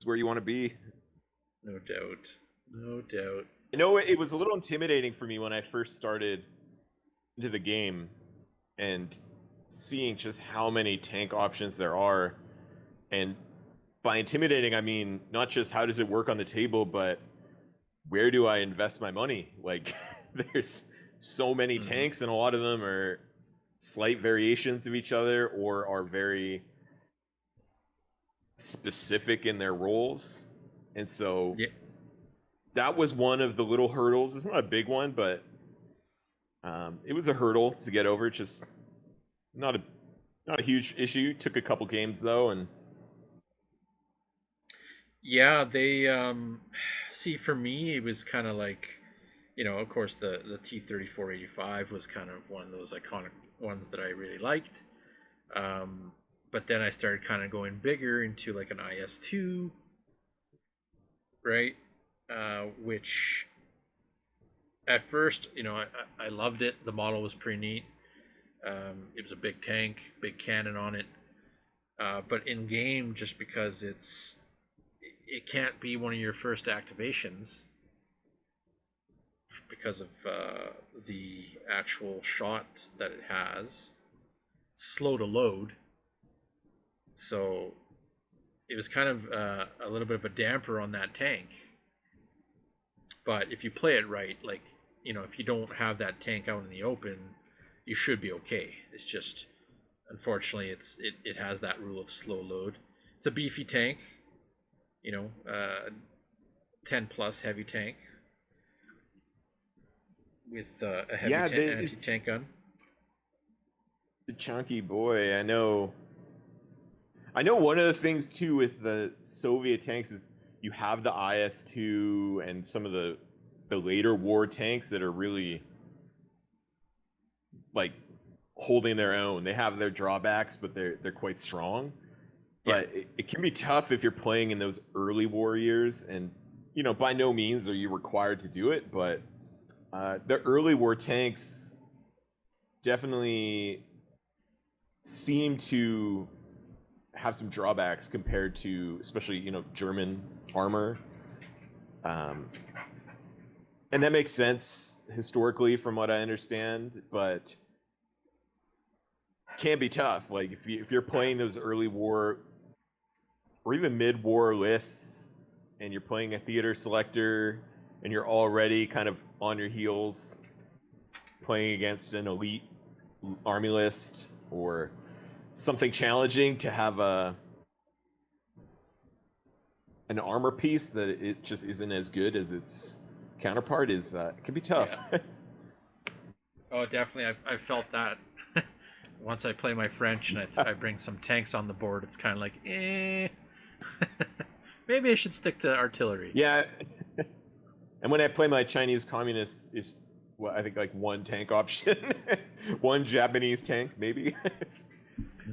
where you want to be. No doubt. You know, it was a little intimidating for me when I first started into the game, and seeing just how many tank options there are. And by intimidating, I mean not just how does it work on the table, but where do I invest my money? Like, there's so many tanks, and a lot of them are slight variations of each other or are very specific in their roles. And so that was one of the little hurdles. It's not a big one, but it was a hurdle to get over. Just not a huge issue. Took a couple games though, and yeah, they see, for me it was kind of like, you know, of course the T-3485 was kind of one of those iconic ones that I really liked. But then I started kind of going bigger into like an IS-2, right? Which at first, you know, I loved it. The model was pretty neat. It was a big tank, big cannon on it. But in game, just because it can't be one of your first activations because of the actual shot that it has. It's slow to load. So it was kind of a little bit of a damper on that tank. But if you play it right, like, you know, if you don't have that tank out in the open, you should be okay. It's just, unfortunately, it has that rule of slow load. It's a beefy tank, you know, 10 plus heavy tank with a heavy anti-tank gun. The chunky boy. I know one of the things too with the Soviet tanks is you have the IS-2 and some of the later war tanks that are really like holding their own. They have their drawbacks, but they're quite strong. But it can be tough if you're playing in those early war years, and you know, by no means are you required to do it, but the early war tanks definitely seem to have some drawbacks compared to, especially, you know, German armor. And that makes sense historically from what I understand, but can be tough. Like if you're playing those early war or even mid-war lists and you're playing a theater selector and you're already kind of on your heels playing against an elite army list or something challenging, to have an armor piece that it just isn't as good as its counterpart is can be tough. Yeah. Oh, definitely. I've felt that. Once I play my French and I bring some tanks on the board, it's kind of like, maybe I should stick to artillery. Yeah. And when I play my Chinese communists, it's, well, I think like one tank option, one Japanese tank, maybe.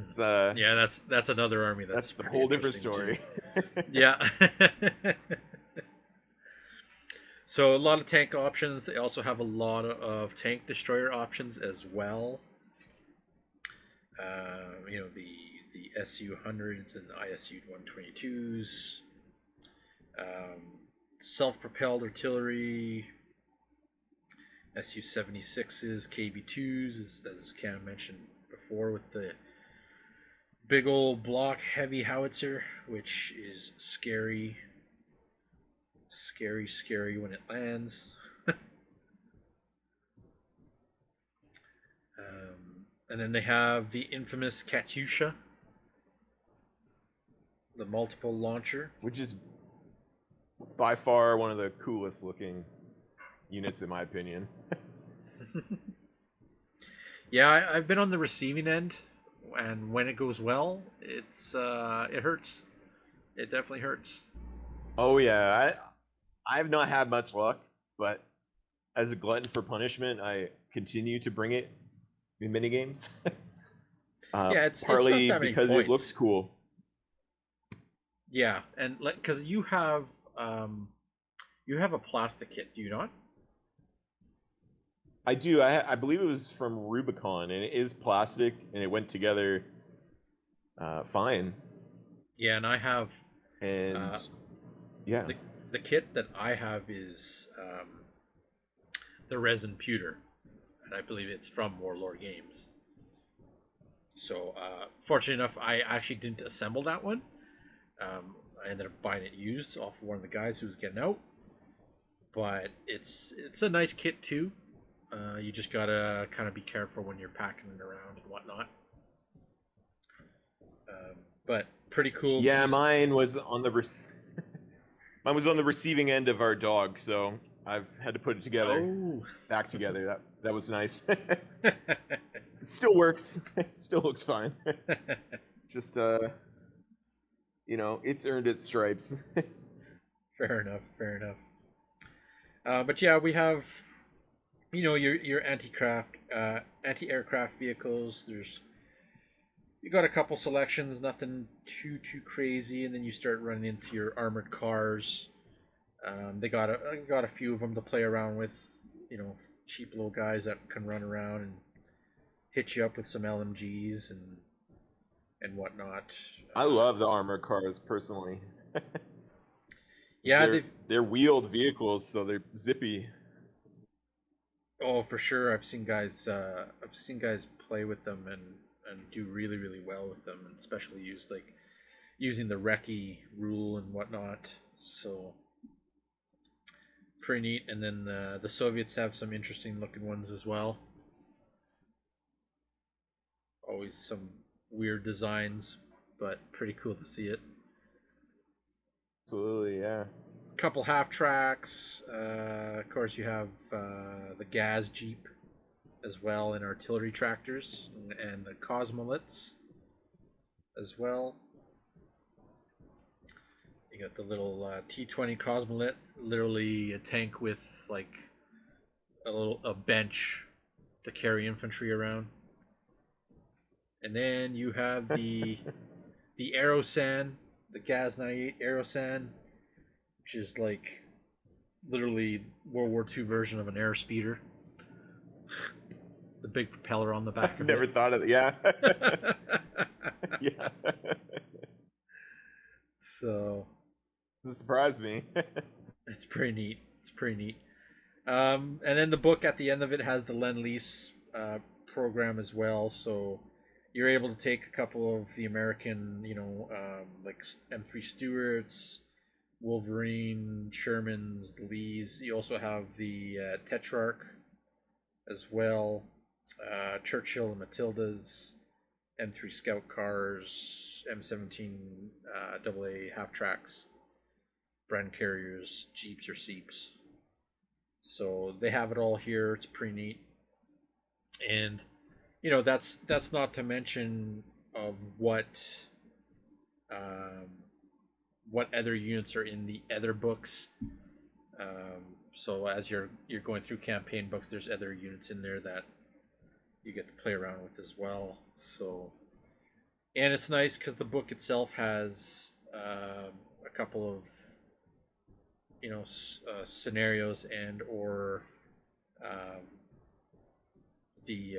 It's, yeah, that's another army. That's a whole different story. Yeah. So a lot of tank options. They also have a lot of tank destroyer options as well. You know, the SU-100s and the ISU-122s. Self-propelled artillery. SU-76s, KV-2s, as Cam mentioned before, with the big old block heavy howitzer, which is scary when it lands. And then they have the infamous Katyusha, the multiple launcher, which is by far one of the coolest looking units in my opinion. Yeah, I've been on the receiving end, and when it goes well, it's it hurts. It definitely hurts. Oh yeah, I've not had much luck, but as a glutton for punishment, I continue to bring it in minigames. Yeah, it's partly not that because many it looks cool. Yeah, and because you have a plastic kit, do you not? I do. I believe it was from Rubicon, and it is plastic, and it went together fine. Yeah, and I have. And yeah, the kit that I have is the resin pewter, and I believe it's from Warlord Games. So, fortunately enough, I actually didn't assemble that one. I ended up buying it used off one of the guys who was getting out. but it's a nice kit too. You just gotta kind of be careful when you're packing it around and whatnot. But pretty cool. Yeah, mine was on the mine was on the receiving end of our dog, so I've had to put it together, back together. That was nice. Still works. Still looks fine. Just you know, it's earned its stripes. Fair enough. Fair enough. But yeah, we have, you know, your anti-aircraft vehicles. You got a couple selections, nothing too crazy, and then you start running into your armored cars. They got a few of them to play around with, you know, cheap little guys that can run around and hit you up with some LMGs and whatnot. I love the armored cars personally. Yeah, they're wheeled vehicles, so they're zippy. Oh, for sure. I've seen guys play with them and do really well with them, and especially using the recce rule and whatnot. So pretty neat. And then the Soviets have some interesting looking ones as well. Always some weird designs, but pretty cool to see it. Absolutely, yeah. Couple half tracks. Of course, you have the Gaz Jeep as well, and artillery tractors, and the Cosmolets as well. You got the little T-20 Cosmolet, literally a tank with like a bench to carry infantry around. And then you have the Aerosan, the Gaz 98 Aerosan, which is like literally World War II version of an air speeder. The big propeller on the back. I've never thought of it. Yeah. Yeah. So. Doesn't surprise me. It's pretty neat. It's pretty neat. And then the book at the end of it has the Lend-Lease program as well. So you're able to take a couple of the American, you know, like M3 Stuarts, Wolverine, Shermans, the Lees. You also have the Tetrarch as well. Churchill and Matildas, M3 Scout cars, M17 AA half tracks, Brand carriers, Jeeps or Seeps. So they have it all here. It's pretty neat. And you know, that's not to mention of what other units are in the other books. So as you're going through campaign books, there's other units in there that you get to play around with as well. So, and it's nice because the book itself has a couple of, you know, scenarios and or the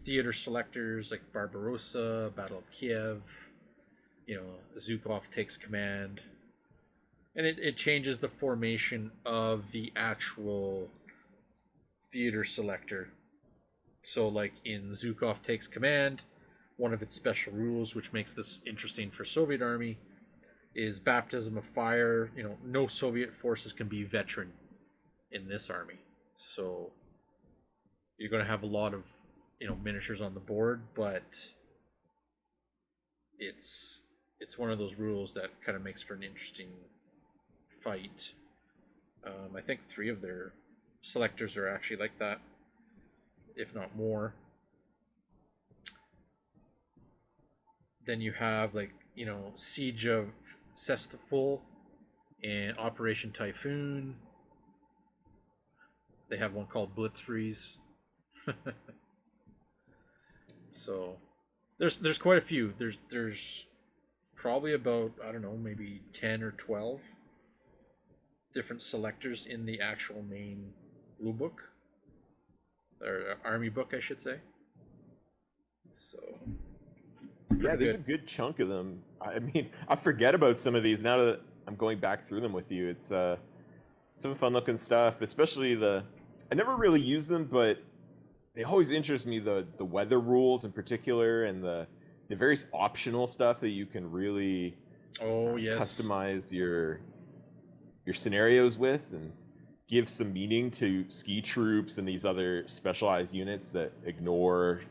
theater selectors like Barbarossa, Battle of Kiev. You know, Zhukov takes command, and it changes the formation of the actual theater selector. So like in Zhukov takes command, one of its special rules, which makes this interesting for Soviet Army, is baptism of fire. You know, no Soviet forces can be veteran in this army. So you're going to have a lot of, you know, miniatures on the board, but it's one of those rules that kind of makes for an interesting fight. I think 3 of their selectors are actually like that, if not more. Then you have, like, you know, Siege of Sestopol and Operation Typhoon. They have one called Blitzfreeze. So there's quite a few. There's probably about, I don't know, maybe 10 or 12 different selectors in the actual main blue book, or army book, I should say. So yeah, there's a good chunk of them. I mean, I forget about some of these now that I'm going back through them with you. It's some fun looking stuff, especially I never really use them, but they always interest me, the weather rules in particular, and the various optional stuff that you can really yes, customize your scenarios with. And give some meaning to ski troops and these other specialized units that ignore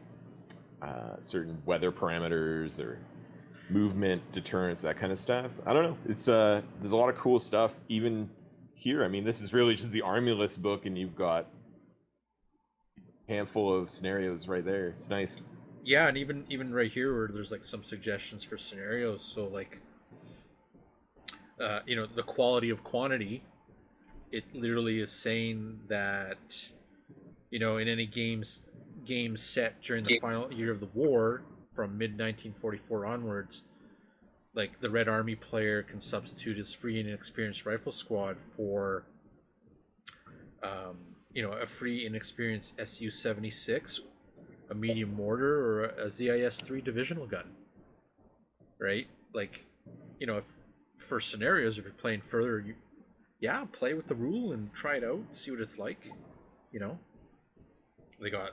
certain weather parameters or movement deterrence, that kind of stuff. I don't know. It's there's a lot of cool stuff even here. I mean, this is really just the army list book, and you've got a handful of scenarios right there. It's nice. Yeah, and even right here where there's like some suggestions for scenarios. So like, the quality of quantity. It literally is saying that, in any game set during the final year of the war, from mid 1944 onwards, like the Red Army player can substitute his free and inexperienced rifle squad for, a free inexperienced Su-76, a medium mortar, or a ZIS-3 divisional gun. Right? Like, if for scenarios, if you're playing further, play with the rule and try it out, see what it's like. They got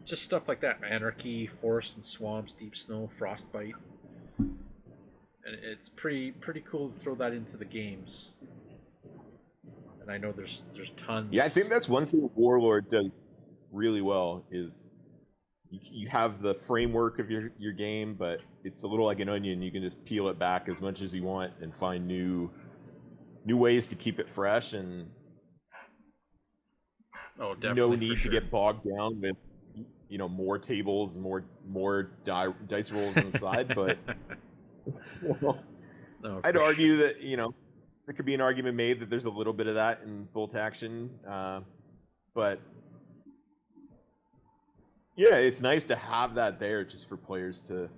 just stuff like that: anarchy, forest and swamps, deep snow, frostbite, and it's pretty cool to throw that into the games. And I know there's tons. Yeah, I think that's one thing Warlord does really well is you have the framework of your game, but it's a little like an onion. You can just peel it back as much as you want and find new ways to keep it fresh, and no need to get bogged down with more tables and more dice rolls on the side. But I'd argue that there could be an argument made that there's a little bit of that in bolt action, but yeah, it's nice to have that there just for players to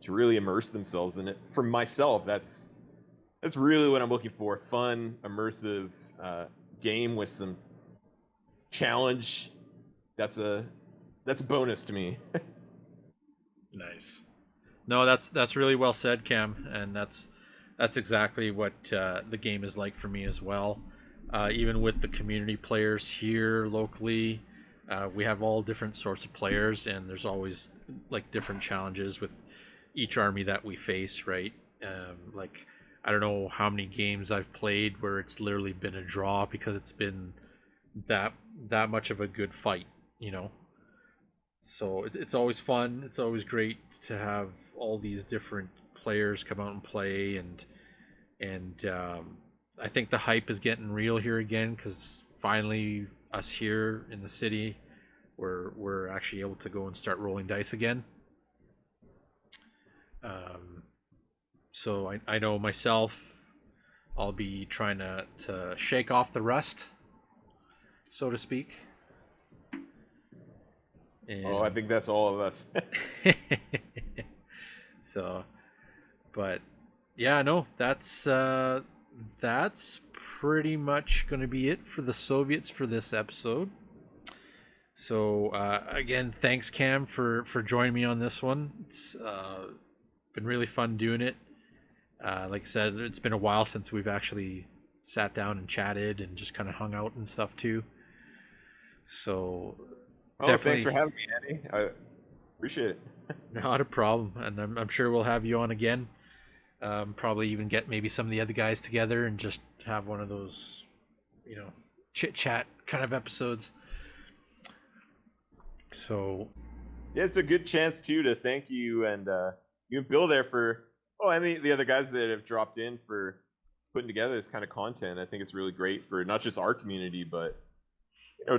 really immerse themselves in it. For myself, that's really what I'm looking for: fun, immersive game with some challenge. That's a bonus to me. Nice. No, that's really well said, Cam, and that's exactly what the game is like for me as well. Even with the community players here locally, we have all different sorts of players, and there's always like different challenges with each army that we face, right? Like, I don't know how many games I've played where it's literally been a draw because it's been that much of a good fight, So it's always fun. It's always great to have all these different players come out and play, and I think the hype is getting real here again, because finally us here in the city, we're actually able to go and start rolling dice again. So I know myself, I'll be trying to shake off the rust, so to speak. And I think that's all of us. So, but yeah, no, that's pretty much going to be it for the Soviets for this episode. So again, thanks, Cam, for joining me on this one. It's been really fun doing it. Like I said, it's been a while since we've actually sat down and chatted and just kind of hung out and stuff too. So thanks for having me, Andy. I appreciate it. Not a problem, and I'm sure we'll have you on again. Probably even get maybe some of the other guys together and just have one of those, chit chat kind of episodes. So yeah, it's a good chance too to thank you and you and Bill there for the other guys that have dropped in for putting together this kind of content. I think it's really great for not just our community, but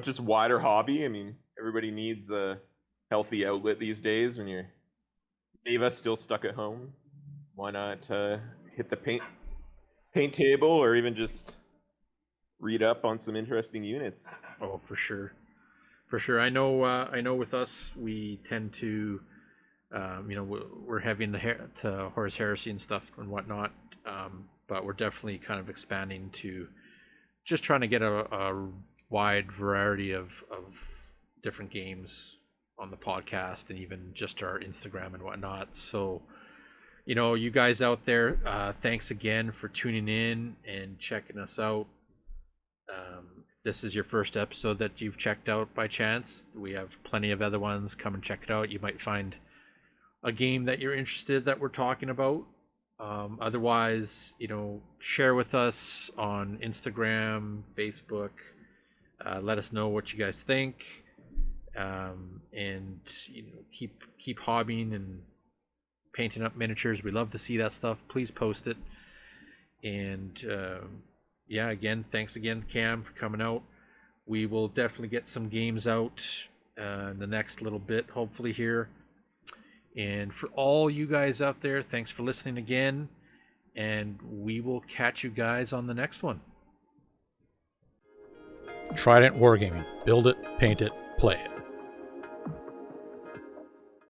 just wider hobby. I mean, everybody needs a healthy outlet these days. When you're many of us still stuck at home, why not hit the paint table, or even just read up on some interesting units? Oh, for sure. I know with us, we tend to we're heavy into Horus Heresy and stuff and whatnot, but we're definitely kind of expanding to just trying to get a wide variety of different games on the podcast, and even just our Instagram and whatnot. So you guys out there, thanks again for tuning in and checking us out. If this is your first episode that you've checked out by chance, we have plenty of other ones. Come and check it out. You might find a game that you're interested that we're talking about, Otherwise, share with us on Instagram, Facebook. Let us know what you guys think, and keep hobbying and painting up miniatures. We love to see that stuff. Please post it. And again, thanks again, Cam, for coming out. We will definitely get some games out in the next little bit, hopefully here. And for all you guys out there, thanks for listening again. And we will catch you guys on the next one. Trident Wargaming. Build it, paint it, play it.